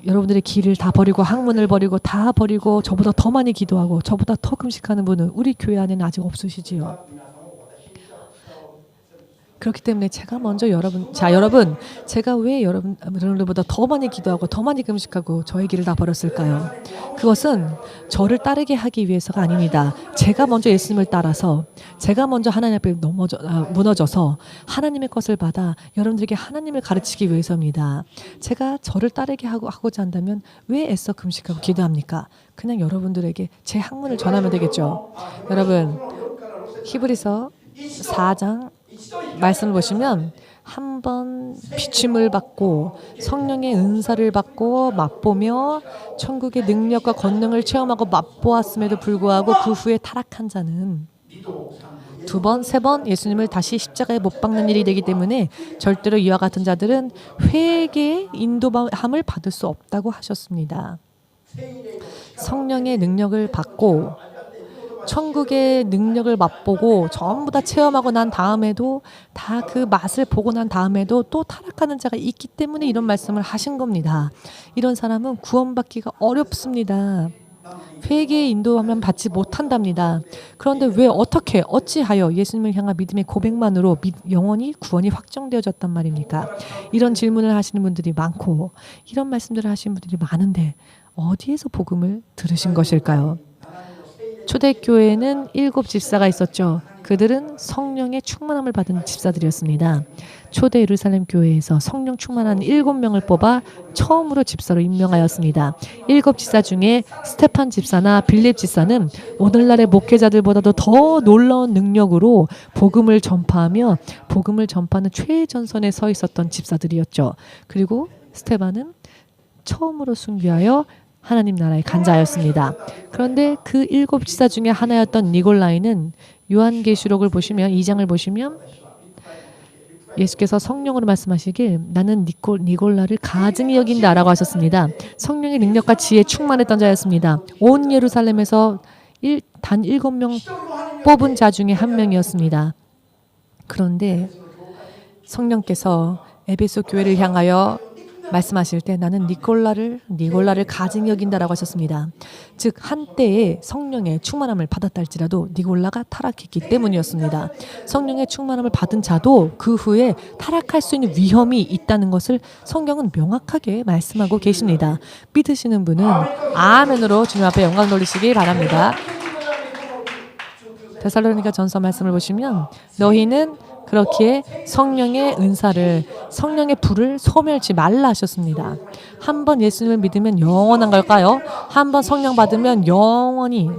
여러분들의 길을 다 버리고 학문을 버리고 다 버리고 저보다 더 많이 기도하고 저보다 더 금식하는 분은 우리 교회 안에는 아직 없으시지요. 그렇기 때문에 제가 먼저 여러분, 제가 왜 여러분들보다 더 많이 기도하고 더 많이 금식하고 저의 길을 다 버렸을까요? 그것은 저를 따르게 하기 위해서가 아닙니다. 제가 먼저 예수님을 따라서 제가 먼저 하나님 앞에 무너져서 하나님의 것을 받아 여러분들에게 하나님을 가르치기 위해서입니다. 제가 저를 따르게 하고자 한다면 왜 애써 금식하고 기도합니까? 그냥 여러분들에게 제 학문을 전하면 되겠죠. 여러분, 히브리서 4장 말씀을 보시면 한 번 비춤을 받고 성령의 은사를 받고 맛보며 천국의 능력과 권능을 체험하고 맛보았음에도 불구하고 그 후에 타락한 자는 두 번, 세 번 예수님을 다시 십자가에 못 박는 일이 되기 때문에 절대로 이와 같은 자들은 회개의 인도함을 받을 수 없다고 하셨습니다. 성령의 능력을 받고 천국의 능력을 맛보고 전부 다 체험하고 난 다음에도 다 그 맛을 보고 난 다음에도 또 타락하는 자가 있기 때문에 이런 말씀을 하신 겁니다. 이런 사람은 구원받기가 어렵습니다. 회개의 인도하면 받지 못한답니다. 그런데 왜 어찌하여 예수님을 향한 믿음의 고백만으로 영원히 구원이 확정되어졌단 말입니까? 이런 질문을 하시는 분들이 많고 이런 말씀들을 하시는 분들이 많은데 어디에서 복음을 들으신 것일까요? 초대교회에는 7 집사가 있었죠. 그들은 성령의 충만함을 받은 집사들이었습니다. 초대 예루살렘 교회에서 성령 충만한 7명을 뽑아 처음으로 집사로 임명하였습니다. 7 집사 중에 스테판 집사나 빌립 집사는 오늘날의 목회자들보다도 더 놀라운 능력으로 복음을 전파하며 복음을 전파하는 최전선에 서 있었던 집사들이었죠. 그리고 스테반은 처음으로 순교하여 하나님 나라의 간자였습니다. 그런데 그 7 집사 중에 하나였던 니골라이는 요한계시록을 보시면 2장을 보시면 예수께서 성령으로 말씀하시길 나는 니골라를 가증히 여긴다라고 하셨습니다. 성령의 능력과 지혜에 충만했던 자였습니다. 온 예루살렘에서 단 7명 뽑은 자 중에 한 명이었습니다. 그런데 성령께서 에베소 교회를 향하여 말씀하실 때 나는 니골라를 가증히 여긴다라고 하셨습니다. 즉 한때에 성령의 충만함을 받았다 할지라도 니골라가 타락했기 때문이었습니다. 성령의 충만함을 받은 자도 그 후에 타락할 수 있는 위험이 있다는 것을 성경은 명확하게 말씀하고 계십니다. 믿으시는 분은 아멘으로 주님 앞에 영광 돌리시기 바랍니다. 데살로니가 전서 말씀을 보시면 너희는 그렇기에 성령의 은사를 성령의 불을 소멸치 말라 하셨습니다. 한번 예수님을 믿으면 영원한 걸까요? 한번 성령 받으면 영원히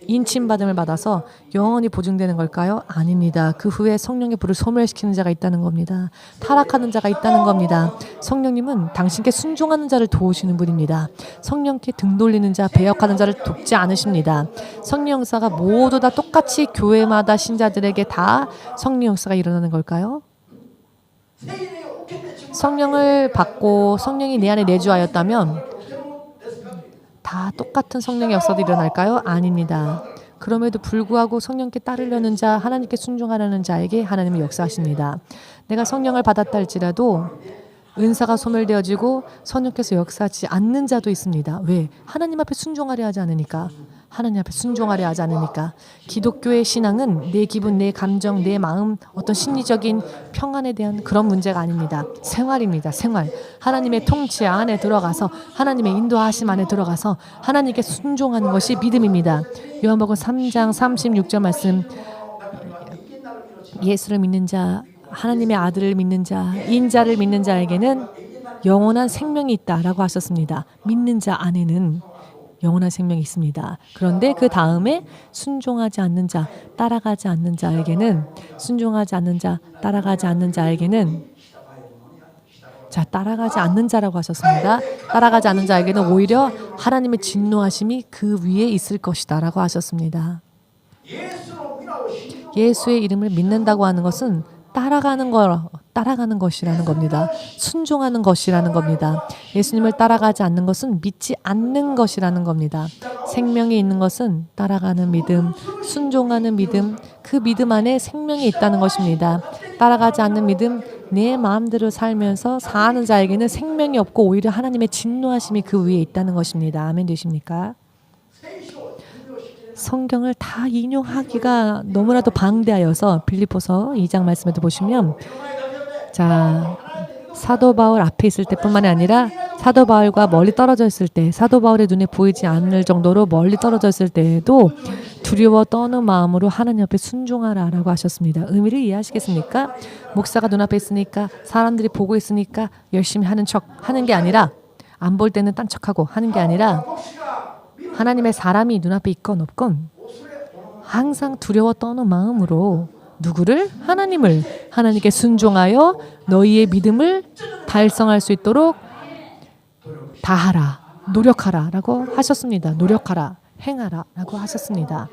인침받음을 받아서 영원히 보증되는 걸까요? 아닙니다. 그 후에 성령의 불을 소멸시키는 자가 있다는 겁니다. 타락하는 자가 있다는 겁니다. 성령님은 당신께 순종하는 자를 도우시는 분입니다. 성령께 등 돌리는 자, 배역하는 자를 돕지 않으십니다. 성령 역사가 모두 다 똑같이 교회마다 신자들에게 다 성령 역사가 일어나는 걸까요? 성령을 받고 성령이 내 안에 내주하였다면 다 똑같은 성령의 역사도 일어날까요? 아닙니다. 그럼에도 불구하고 성령께 따르려는 자, 하나님께 순종하려는 자에게 하나님은 역사하십니다. 내가 성령을 받았다 할지라도 은사가 소멸되어지고 성령께서 역사하지 않는 자도 있습니다. 왜? 하나님 앞에 순종하려 하지 않으니까. 하나님 앞에 순종하려 하지 않으니까. 기독교의 신앙은 내 기분, 내 감정, 내 마음, 어떤 심리적인 평안에 대한 그런 문제가 아닙니다. 생활입니다. 생활. 하나님의 통치 안에 들어가서 하나님의 인도하심 안에 들어가서 하나님께 순종하는 것이 믿음입니다. 요한복음 3장 36절 말씀 예수를 믿는 자, 하나님의 아들을 믿는 자, 인자를 믿는 자에게는 영원한 생명이 있다라고 하셨습니다. 믿는 자 안에는 영원한 생명이 있습니다. 그런데 그 다음에 순종하지 않는 자, 따라가지 않는 자에게는 순종하지 않는 자, 따라가지 않는 자에게는 따라가지 않는 자라고 하셨습니다. 따라가지 않는 자에게는 오히려 하나님의 진노하심이 그 위에 있을 것이다 라고 하셨습니다. 예수의 이름을 믿는다고 하는 것은 따라가는 것이라는 겁니다. 순종하는 것이라는 겁니다. 예수님을 따라가지 않는 것은 믿지 않는 것이라는 겁니다. 생명이 있는 것은 따라가는 믿음, 순종하는 믿음, 그 믿음 안에 생명이 있다는 것입니다. 따라가지 않는 믿음, 내 마음대로 살면서 사는 자에게는 생명이 없고 오히려 하나님의 진노하심이 그 위에 있다는 것입니다. 아멘 되십니까? 성경을 다 인용하기가 너무나도 방대하여서 빌립보서 2장 말씀에도 보시면 사도 바울 앞에 있을 때뿐만이 아니라 사도 바울과 멀리 떨어져 있을 때 사도 바울의 눈에 보이지 않을 정도로 멀리 떨어져 있을 때에도 두려워 떠는 마음으로 하나님 앞에 순종하라라고 하셨습니다. 의미를 이해하시겠습니까? 목사가 눈앞에 있으니까 사람들이 보고 있으니까 열심히 하는 척 하는 게 아니라 안 볼 때는 딴 척하고 하는 게 아니라 하나님의 사람이 눈앞에 있건 없건 항상 두려워 떠는 마음으로 누구를? 하나님께 순종하여 너희의 믿음을 달성할 수 있도록 다하라, 노력하라 라고 하셨습니다. 노력하라, 행하라 라고 하셨습니다.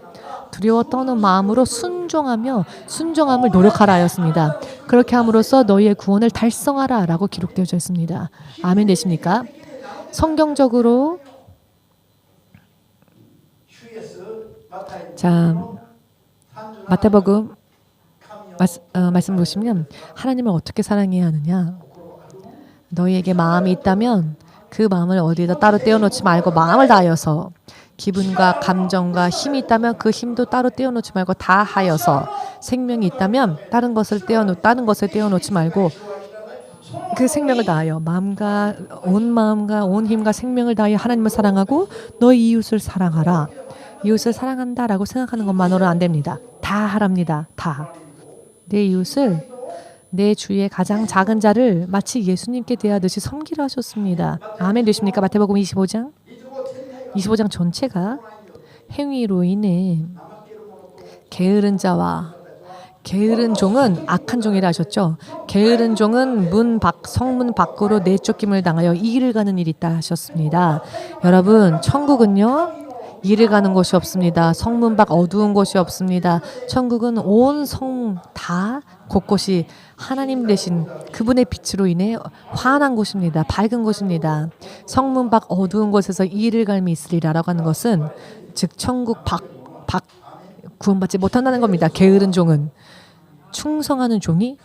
두려워 떠는 마음으로 순종함을 노력하라 하였습니다. 그렇게 함으로써 너희의 구원을 달성하라 라고 기록되어져 있습니다. 아멘 되십니까? 성경적으로 마태복음 말씀 보시면 하나님을 어떻게 사랑해야 하느냐? 너희에게 마음이 있다면 그 마음을 어디에다 따로 떼어놓지 말고 마음을 다하여서 기분과 감정과 힘이 있다면 그 힘도 따로 떼어놓지 말고 다 하여서 생명이 있다면 다른 것을 떼어놓지 말고 그 생명을 다하여 마음과 온 힘과 생명을 다하여 하나님을 사랑하고 너희 이웃을 사랑하라. 이웃을 사랑한다라고 생각하는 것만으로는 안 됩니다. 다 하랍니다. 다. 내 이웃을 내 주위의 가장 작은 자를 마치 예수님께 대하듯이 섬기라 하셨습니다. 아멘 되십니까? 마태복음 25장 전체가 행위로 인해 게으른 자와 게으른 종은 악한 종이라 하셨죠. 게으른 종은 성문 밖으로 내쫓김을 당하여 이를 가는 일이 있다 하셨습니다. 여러분, 천국은요, 이를 가는 곳이 없습니다. 성문 밖 어두운 곳이 없습니다. 천국은 온 성 다 곳곳이 하나님 되신 그분의 빛으로 인해 환한 곳입니다. 밝은 곳입니다. 성문 밖 어두운 곳에서 이를 갈미 있으리라라고 하는 것은 즉 천국 밖 구원받지 못한다는 겁니다. 게으른 종은. 충성하는 종이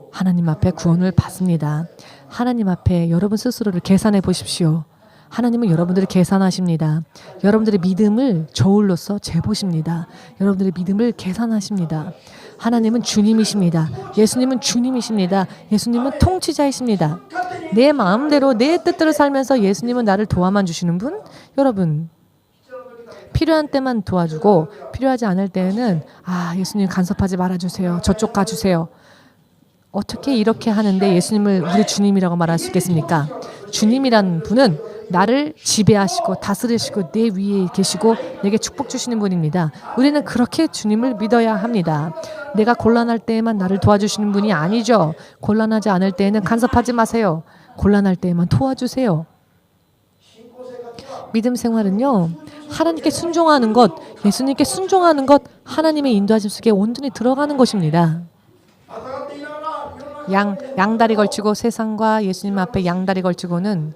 하나님 앞에 구원을 받습니다. 하나님 앞에 여러분 스스로를 계산해 보십시오. 하나님은 여러분들을 계산하십니다. 여러분들의 믿음을 저울로서 재보십니다. 여러분들의 믿음을 계산하십니다. 하나님은 주님이십니다. 예수님은 주님이십니다. 예수님은 통치자이십니다. 내 마음대로 내 뜻대로 살면서 예수님은 나를 도와만 주시는 분? 여러분, 필요한 때만 도와주고 필요하지 않을 때는 예수님 간섭하지 말아주세요. 저쪽 가주세요. 어떻게 이렇게 하는데 예수님을 우리 주님이라고 말할 수 있겠습니까? 주님이란 분은 나를 지배하시고 다스리시고 내 위에 계시고 내게 축복 주시는 분입니다. 우리는 그렇게 주님을 믿어야 합니다. 내가 곤란할 때에만 나를 도와주시는 분이 아니죠. 곤란하지 않을 때에는 간섭하지 마세요. 곤란할 때에만 도와주세요. 믿음 생활은요, 하나님께 순종하는 것, 예수님께 순종하는 것, 하나님의 인도하심 속에 온전히 들어가는 것입니다. 양다리 걸치고 세상과 예수님 앞에 양다리 걸치고는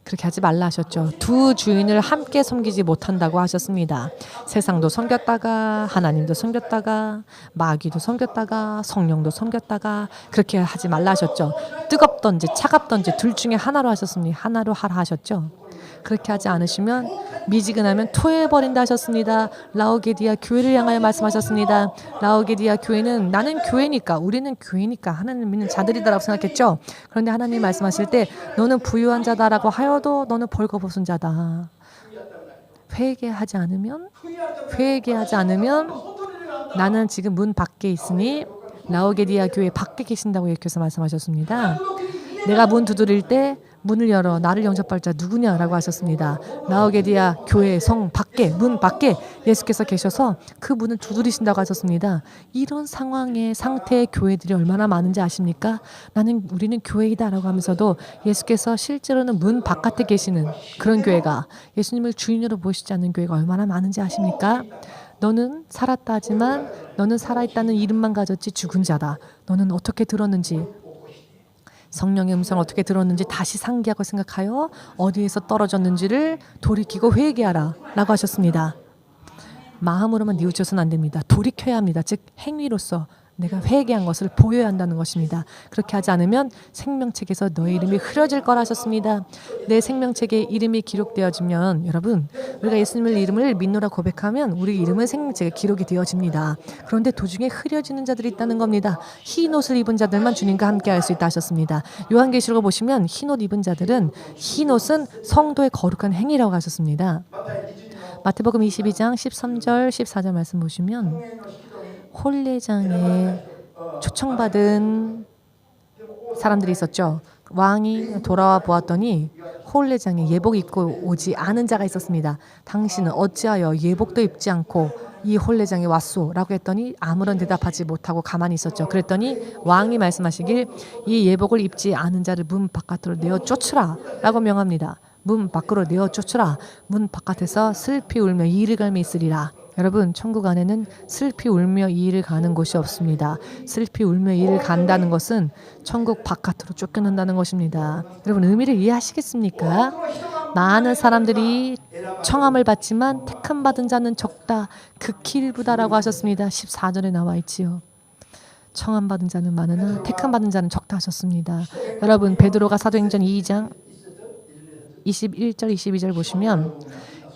그렇게 하지 말라 하셨죠. 두 주인을 함께 섬기지 못한다고 하셨습니다. 세상도 섬겼다가 하나님도 섬겼다가 마귀도 섬겼다가 성령도 섬겼다가 그렇게 하지 말라 하셨죠. 뜨겁던지 차갑던지 둘 중에 하나로 하셨습니다. 하나로 하라 하셨죠. 그렇게 하지 않으시면 미지근하면 토해버린다 하셨습니다. 라오디게아 교회를 향하여 말씀하셨습니다. 라오디게아 교회는 나는 교회니까 우리는 교회니까 하나님 믿는 자들이다라고 생각했죠. 그런데 하나님 말씀하실 때 너는 부유한 자다라고 하여도 너는 벌거벗은 자다. 회개하지 않으면 나는 지금 문 밖에 있으니 라오디게아 교회 밖에 계신다고 예수께서 말씀하셨습니다. 내가 문 두드릴 때 문을 열어 나를 영접할 자 누구냐라고 하셨습니다. 라오디게아 교회 성 밖에 문 밖에 예수께서 계셔서 그 문을 두드리신다고 하셨습니다. 이런 상태의 교회들이 얼마나 많은지 아십니까? 우리는 교회이다라고 하면서도 예수께서 실제로는 문 바깥에 계시는 그런 교회가 예수님을 주인으로 모시지 않는 교회가 얼마나 많은지 아십니까? 너는 살았다 하지만 너는 살아있다는 이름만 가졌지 죽은 자다. 너는 어떻게 들었는지 성령의 음성을 어떻게 들었는지 다시 상기하고 생각하여 어디에서 떨어졌는지를 돌이키고 회개하라 라고 하셨습니다. 마음으로만 뉘우쳐서는 안 됩니다. 돌이켜야 합니다. 즉 행위로서 내가 회개한 것을 보여야 한다는 것입니다. 그렇게 하지 않으면 생명책에서 너의 이름이 흐려질 거라 하셨습니다. 내 생명책에 이름이 기록되어지면 여러분 우리가 예수님의 이름을 믿노라 고백하면 우리 이름은 생명책에 기록이 되어집니다. 그런데 도중에 흐려지는 자들이 있다는 겁니다. 흰 옷을 입은 자들만 주님과 함께 할 수 있다 하셨습니다. 요한계시록을 보시면 흰 옷 입은 자들은 흰 옷은 성도의 거룩한 행위라고 하셨습니다. 마태복음 22장 13절 14절 말씀 보시면 홀례장에 초청받은 사람들이 있었죠. 왕이 돌아와 보았더니 홀례장에 예복 입고 오지 않은 자가 있었습니다. 당신은 어찌하여 예복도 입지 않고 이 홀례장에 왔소? 라고 했더니 아무런 대답하지 못하고 가만히 있었죠. 그랬더니 왕이 말씀하시길 이 예복을 입지 않은 자를 문 바깥으로 내어 쫓으라 라고 명합니다. 문 밖으로 내어 쫓으라. 문 바깥에서 슬피 울며 이를 갈미 있으리라. 여러분, 천국 안에는 슬피 울며 이를 가는 곳이 없습니다. 슬피 울며 이를 간다는 것은 천국 바깥으로 쫓겨난다는 것입니다. 여러분, 의미를 이해하시겠습니까? 많은 사람들이 청함을 받지만 택함 받은 자는 적다. 극히 일부다라고 하셨습니다. 14절에 나와 있지요. 청함 받은 자는 많으나 택함 받은 자는 적다 하셨습니다. 여러분, 베드로가 사도행전 2장 21절 22절 보시면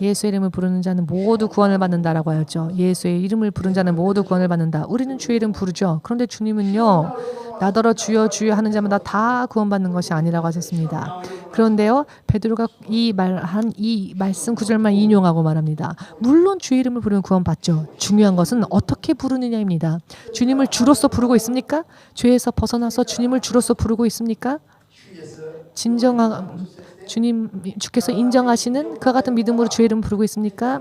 예수의 이름을 부르는 자는 모두 구원을 받는다라고 하였죠. 예수의 이름을 부르는 자는 모두 구원을 받는다. 우리는 주의 이름 부르죠. 그런데 주님은요, 나더러 주여 주여 하는 자마다 다 구원받는 것이 아니라고 하셨습니다. 그런데요, 베드로가 이 말씀 구절만 인용하고 말합니다. 물론 주의 이름을 부르면 구원받죠. 중요한 것은 어떻게 부르느냐입니다. 주님을 주로서 부르고 있습니까? 죄에서 벗어나서 주님을 주로서 부르고 있습니까? 주께서 인정하시는 그와 같은 믿음으로 주의 이름을 부르고 있습니까?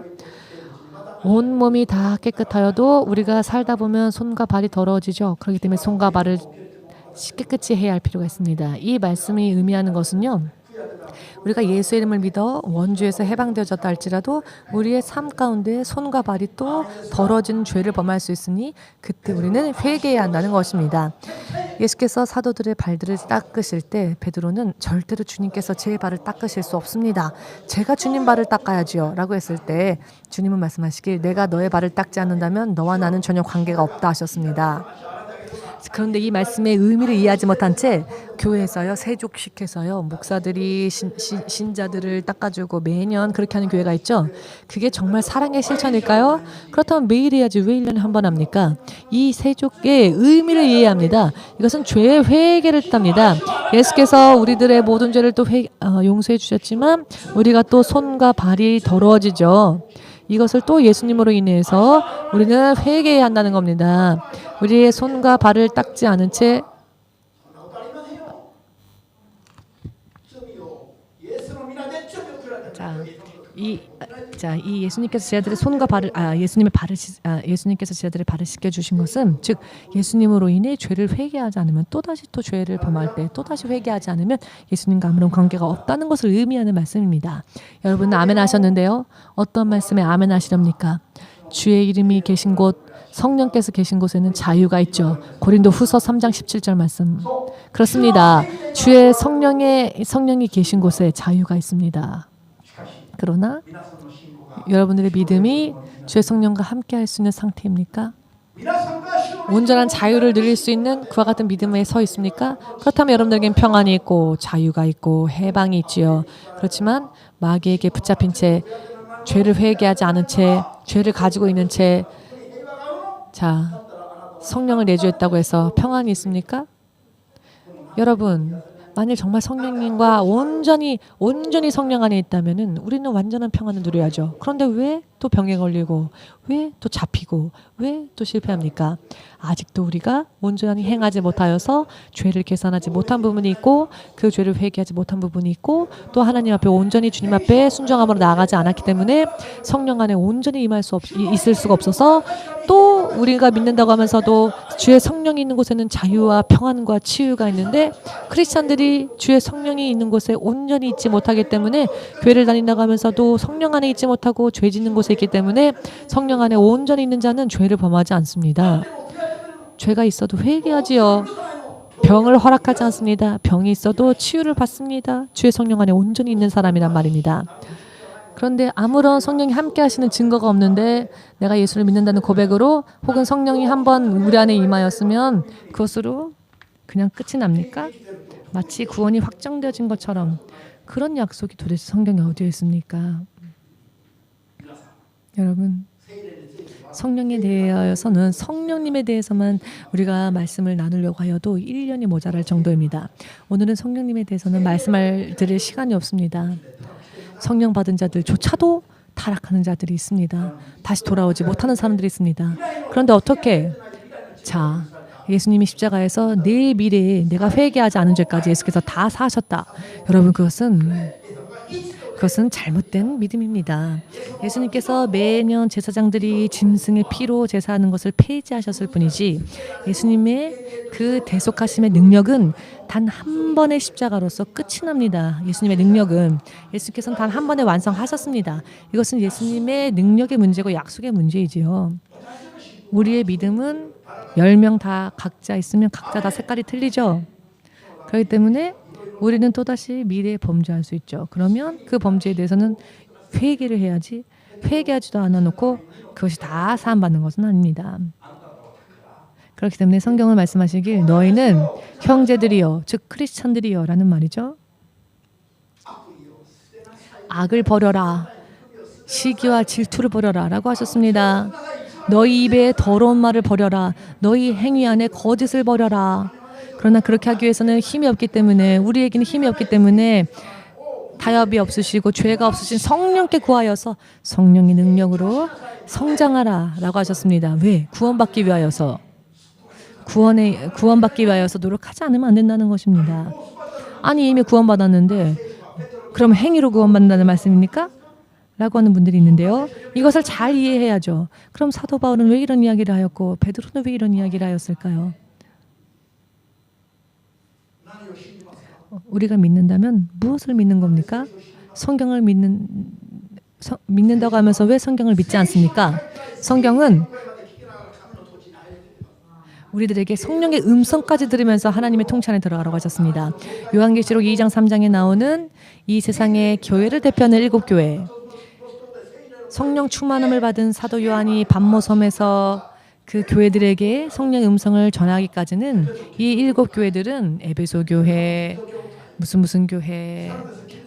온 몸이 다 깨끗하여도 우리가 살다 보면 손과 발이 더러워지죠. 그렇기 때문에 손과 발을 깨끗이 해야 할 필요가 있습니다. 이 말씀이 의미하는 것은요, 우리가 예수의 이름을 믿어 원죄에서 해방되어졌다 할지라도 우리의 삶 가운데 손과 발이 또 더러워진 죄를 범할 수 있으니 그때 우리는 회개해야 한다는 것입니다. 예수께서 사도들의 발들을 닦으실 때 베드로는 절대로 주님께서 제 발을 닦으실 수 없습니다. 제가 주님 발을 닦아야지요 라고 했을 때 주님은 말씀하시길 내가 너의 발을 닦지 않는다면 너와 나는 전혀 관계가 없다 하셨습니다. 그런데 이 말씀의 의미를 이해하지 못한 채 교회에서요, 세족식해서요, 목사들이 신자들을 닦아주고 매년 그렇게 하는 교회가 있죠. 그게 정말 사랑의 실천일까요? 그렇다면 매일 해야지 왜 1년에 한 번 합니까? 이 세족의 의미를 이해합니다. 이것은 죄의 회개를 뜻합니다. 예수께서 우리들의 모든 죄를 또 용서해 주셨지만 우리가 또 손과 발이 더러워지죠. 이것을 또 예수님으로 인해서 우리는 회개해야 한다는 겁니다. 우리의 손과 발을 닦지 않은 채 이 예수님께서 제자들의 손과 발을 예수님께서 제자들의 발을 씻겨 주신 것은 즉 예수님으로 인해 죄를 회개하지 않으면 또다시 또 죄를 범할 때 또다시 회개하지 않으면 예수님과 아무런 관계가 없다는 것을 의미하는 말씀입니다. 여러분은 아멘 하셨는데요. 어떤 말씀에 아멘 하시렵니까? 주의 이름이 계신 곳, 성령께서 계신 곳에는 자유가 있죠. 고린도후서 3장 17절 말씀. 그렇습니다. 주의 성령이 계신 곳에 자유가 있습니다. 그러나 여러분들의 믿음이 주의 성령과 함께 할 수 있는 상태입니까? 온전한 자유를 누릴 수 있는 그와 같은 믿음에 서 있습니까? 그렇다면 여러분들에겐 평안이 있고 자유가 있고 해방이 있지요. 그렇지만 마귀에게 붙잡힌 채 죄를 회개하지 않은 채 죄를 가지고 있는 채 성령을 내주했다고 해서 평안이 있습니까? 여러분, 만일 정말 성령님과 온전히 성령 안에 있다면은 우리는 완전한 평안을 누려야죠. 그런데 왜 또 병에 걸리고 왜 또 잡히고 왜 또 실패합니까? 아직도 우리가 온전히 행하지 못하여서 죄를 계산하지 못한 부분이 있고 그 죄를 회개하지 못한 부분이 있고 또 하나님 앞에 온전히 주님 앞에 순종함으로 나아가지 않았기 때문에 성령 안에 온전히 있을 수가 없어서 또 우리가 믿는다고 하면서도 주의 성령이 있는 곳에는 자유와 평안과 치유가 있는데 크리스찬들이 주의 성령이 있는 곳에 온전히 있지 못하기 때문에 교회를 다닌다고 하면서도 성령 안에 있지 못하고 죄 짓는 곳에 있기 때문에 성령 안에 온전히 있는 자는 죄를 범하지 않습니다. 죄가 있어도 회개하지요. 병을 허락하지 않습니다. 병이 있어도 치유를 받습니다. 주의 성령 안에 온전히 있는 사람이란 말입니다. 그런데 아무런 성령이 함께 하시는 증거가 없는데 내가 예수를 믿는다는 고백으로 혹은 성령이 한번 우리 안에 임하였으면 그것으로 그냥 끝이 납니까? 마치 구원이 확정되어진 것처럼 그런 약속이 도대체 성경에 어디에 있습니까? 여러분, 성령에 대하여서는 성령님에 대해서만 우리가 말씀을 나누려고 하여도 1년이 모자랄 정도입니다. 오늘은 성령님에 대해서는 말씀할 드릴 시간이 없습니다. 성령 받은 자들조차도 타락하는 자들이 있습니다. 다시 돌아오지 못하는 사람들이 있습니다. 그런데 어떻게? 예수님이 십자가에서 내 미래에 내가 회개하지 않은 죄까지 예수께서 다 사하셨다. 여러분, 그것은 잘못된 믿음입니다. 예수님께서 매년 제사장들이 짐승의 피로 제사하는 것을 폐지하셨을 뿐이지 예수님의 그 대속하심의 능력은 단 한 번의 십자가로서 끝이 납니다. 예수님의 능력은 예수께서는 단 한 번에 완성하셨습니다. 이것은 예수님의 능력의 문제고 약속의 문제이지요. 우리의 믿음은 10명 다 각자 있으면 각자 다 색깔이 틀리죠. 그렇기 때문에 우리는 또다시 미래에 범죄할 수 있죠. 그러면 그 범죄에 대해서는 회개를 해야지 회개하지도 않아 놓고 그것이 다 사함받는 것은 아닙니다. 그렇기 때문에 성경을 말씀하시길 너희는 형제들이여 즉 크리스찬들이여 라는 말이죠. 악을 버려라. 시기와 질투를 버려라 라고 하셨습니다. 너희 입에 더러운 말을 버려라. 너희 행위 안에 거짓을 버려라. 그러나 그렇게 하기 위해서는 힘이 없기 때문에, 우리에게는 힘이 없기 때문에 타협이 없으시고 죄가 없으신 성령께 구하여서 성령의 능력으로 성장하라 라고 하셨습니다. 왜? 구원받기 위하여서. 구원받기 위하여서 노력하지 않으면 안 된다는 것입니다. 아니 이미 구원받았는데 그럼 행위로 구원받는다는 말씀입니까? 라고 하는 분들이 있는데요. 이것을 잘 이해해야죠. 그럼 사도 바울은 왜 이런 이야기를 하였고 베드로는 왜 이런 이야기를 하였을까요? 우리가 믿는다면 무엇을 믿는 겁니까? 성경을 믿는다고 하면서 왜 성경을 믿지 않습니까? 성경은 우리들에게 성령의 음성까지 들으면서 하나님의 통치 안에 들어가라고 하셨습니다. 요한계시록 2장 3장에 나오는 이 세상의 교회를 대표하는 7교회, 성령 충만함을 받은 사도 요한이 pat모섬에서 그 교회들에게 성령의 음성을 전하기까지는 이 7교회들은 에베소 교회, 무슨 교회,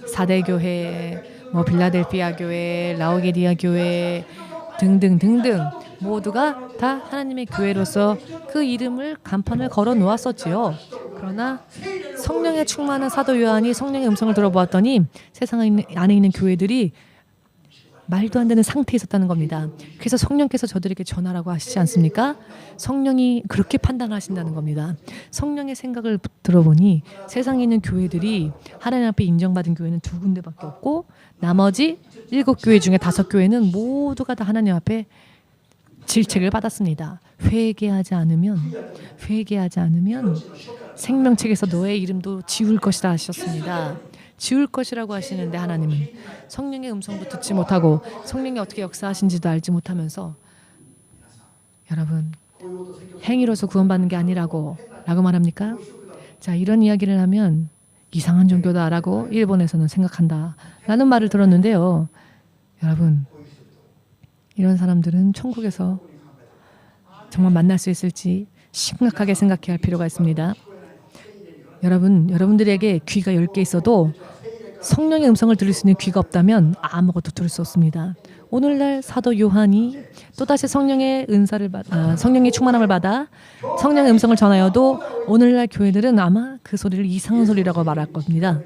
사대 교회, 빌라델피아 교회, 라오디게아 교회 등등 모두가 다 하나님의 교회로서 그 이름을 간판을 걸어 놓았었지요. 그러나 성령에 충만한 사도 요한이 성령의 음성을 들어보았더니 세상 안에 있는 교회들이 말도 안 되는 상태에 있었다는 겁니다. 그래서 성령께서 저들에게 전하라고 하시지 않습니까? 성령이 그렇게 판단하신다는 겁니다. 성령의 생각을 들어보니 세상에 있는 교회들이 하나님 앞에 인정받은 교회는 2군데밖에 없고 나머지 7교회 중에 5교회는 모두가 다 하나님 앞에 질책을 받았습니다. 회개하지 않으면 생명책에서 너의 이름도 지울 것이다 하셨습니다. 지울 것이라고 하시는데 하나님은 성령의 음성도 듣지 못하고 성령이 어떻게 역사하신지도 알지 못하면서 여러분 행위로서 구원받는 게 아니라고 말합니까? 자, 이런 이야기를 하면 이상한 종교다라고 일본에서는 생각한다라는 말을 들었는데요. 여러분 이런 사람들은 천국에서 정말 만날 수 있을지 심각하게 생각해야 할 필요가 있습니다. 여러분들에게 귀가 10개 있어도 성령의 음성을 들을 수 있는 귀가 없다면 아무것도 들을 수 없습니다. 오늘날 사도 요한이 또다시 성령의 성령의 충만함을 받아 성령의 음성을 전하여도 오늘날 교회들은 아마 그 소리를 이상한 소리라고 말할 겁니다.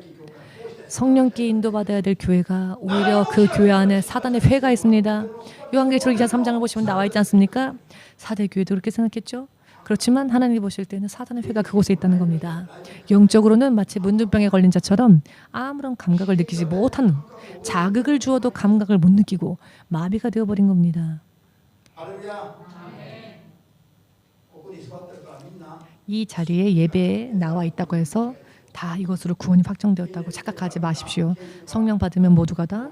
성령께 인도받아야 될 교회가 오히려 그 교회 안에 사단의 회가 있습니다. 요한계시록 2장 3장을 보시면 나와 있지 않습니까? 사대 교회도 그렇게 생각했죠. 그렇지만 하나님이 보실 때는 사단의 회가 그곳에 있다는 겁니다. 영적으로는 마치 문둥병에 걸린 자처럼 아무런 감각을 느끼지 못하는, 자극을 주어도 감각을 못 느끼고 마비가 되어버린 겁니다. 이 자리에 예배에 나와 있다고 해서 다 이것으로 구원이 확정되었다고 착각하지 마십시오. 성령 받으면 모두가 다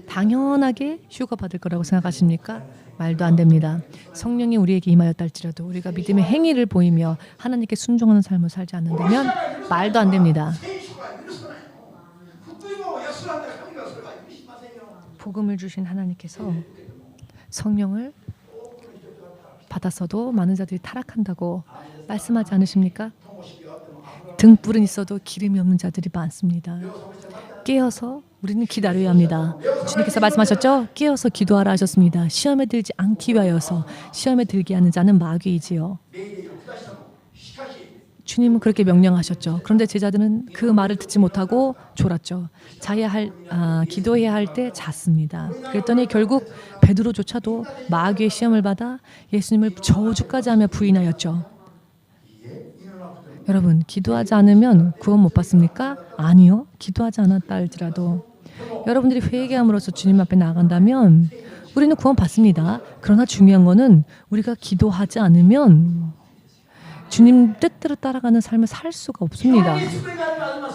당연하게 휴가 받을 거라고 생각하십니까? 말도 안 됩니다. 성령이 우리에게 임하였다 할지라도 우리가 믿음의 행위를 보이며 하나님께 순종하는 삶을 살지 않는다면 말도 안 됩니다. 복음을 주신 하나님께서 성령을 받았어도 많은 자들이 타락한다고 말씀하지 않으십니까? 등불은 있어도 기름이 없는 자들이 많습니다. 깨어서 우리는 기다려야 합니다. 주님께서 말씀하셨죠? 깨어서 기도하라 하셨습니다. 시험에 들지 않기 위하여서. 시험에 들게 하는 자는 마귀이지요. 주님은 그렇게 명령하셨죠. 그런데 제자들은 그 말을 듣지 못하고 졸았죠. 기도해야 할 때 잤습니다. 그랬더니 결국 베드로조차도 마귀의 시험을 받아 예수님을 저주까지 하며 부인하였죠. 여러분, 기도하지 않으면 구원 못 받습니까? 아니요. 기도하지 않았다 할지라도 여러분들이 회개함으로써 주님 앞에 나간다면 우리는 구원 받습니다. 그러나 중요한 거는 우리가 기도하지 않으면 주님 뜻대로 따라가는 삶을 살 수가 없습니다.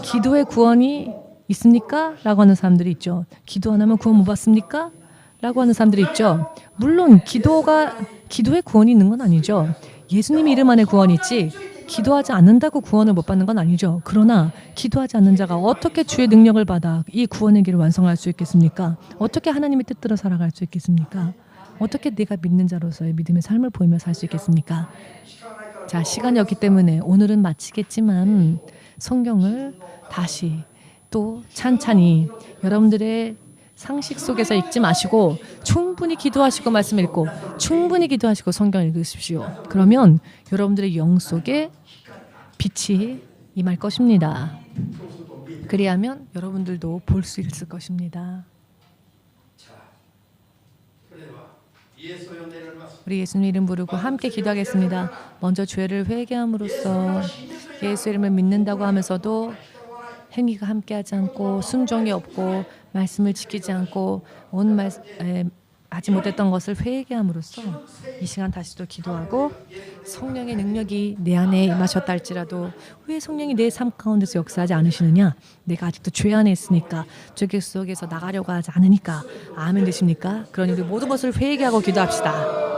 기도의 구원이 있습니까? 라고 하는 사람들이 있죠. 기도 안 하면 구원 못 받습니까? 라고 하는 사람들이 있죠. 물론 기도의 구원이 있는 건 아니죠. 예수님 이름 안에 구원이 있지 기도하지 않는다고 구원을 못 받는 건 아니죠. 그러나 기도하지 않는 자가 어떻게 주의 능력을 받아 이 구원의 길을 완성할 수 있겠습니까? 어떻게 하나님의 뜻대로 살아갈 수 있겠습니까? 어떻게 내가 믿는 자로서의 믿음의 삶을 보이며 살 수 있겠습니까? 자, 시간이 없기 때문에 오늘은 마치겠지만 성경을 다시 또 찬찬히 여러분들의 상식 속에서 읽지 마시고 충분히 기도하시고 말씀 읽고 충분히 기도하시고 성경 읽으십시오. 그러면 여러분들의 영 속에 빛이 임할 것입니다. 그리하면 여러분들도 볼 수 있을 것입니다. 우리 예수님 이름 부르고 함께 기도하겠습니다. 먼저 죄를 회개함으로써 예수 이름을 믿는다고 하면서도 행위가 함께하지 않고 순종이 없고 말씀을 지키지 않고 하지 못했던 것을 회개함으로써 이 시간 다시 또 기도하고 성령의 능력이 내 안에 임하셨다 할지라도 왜 성령이 내 삶 가운데서 역사하지 않으시느냐? 내가 아직도 죄 안에 있으니까 죄 속에서 나가려고 하지 않으니까. 아멘 되십니까? 그러니 우리 모든 것을 회개하고 기도합시다.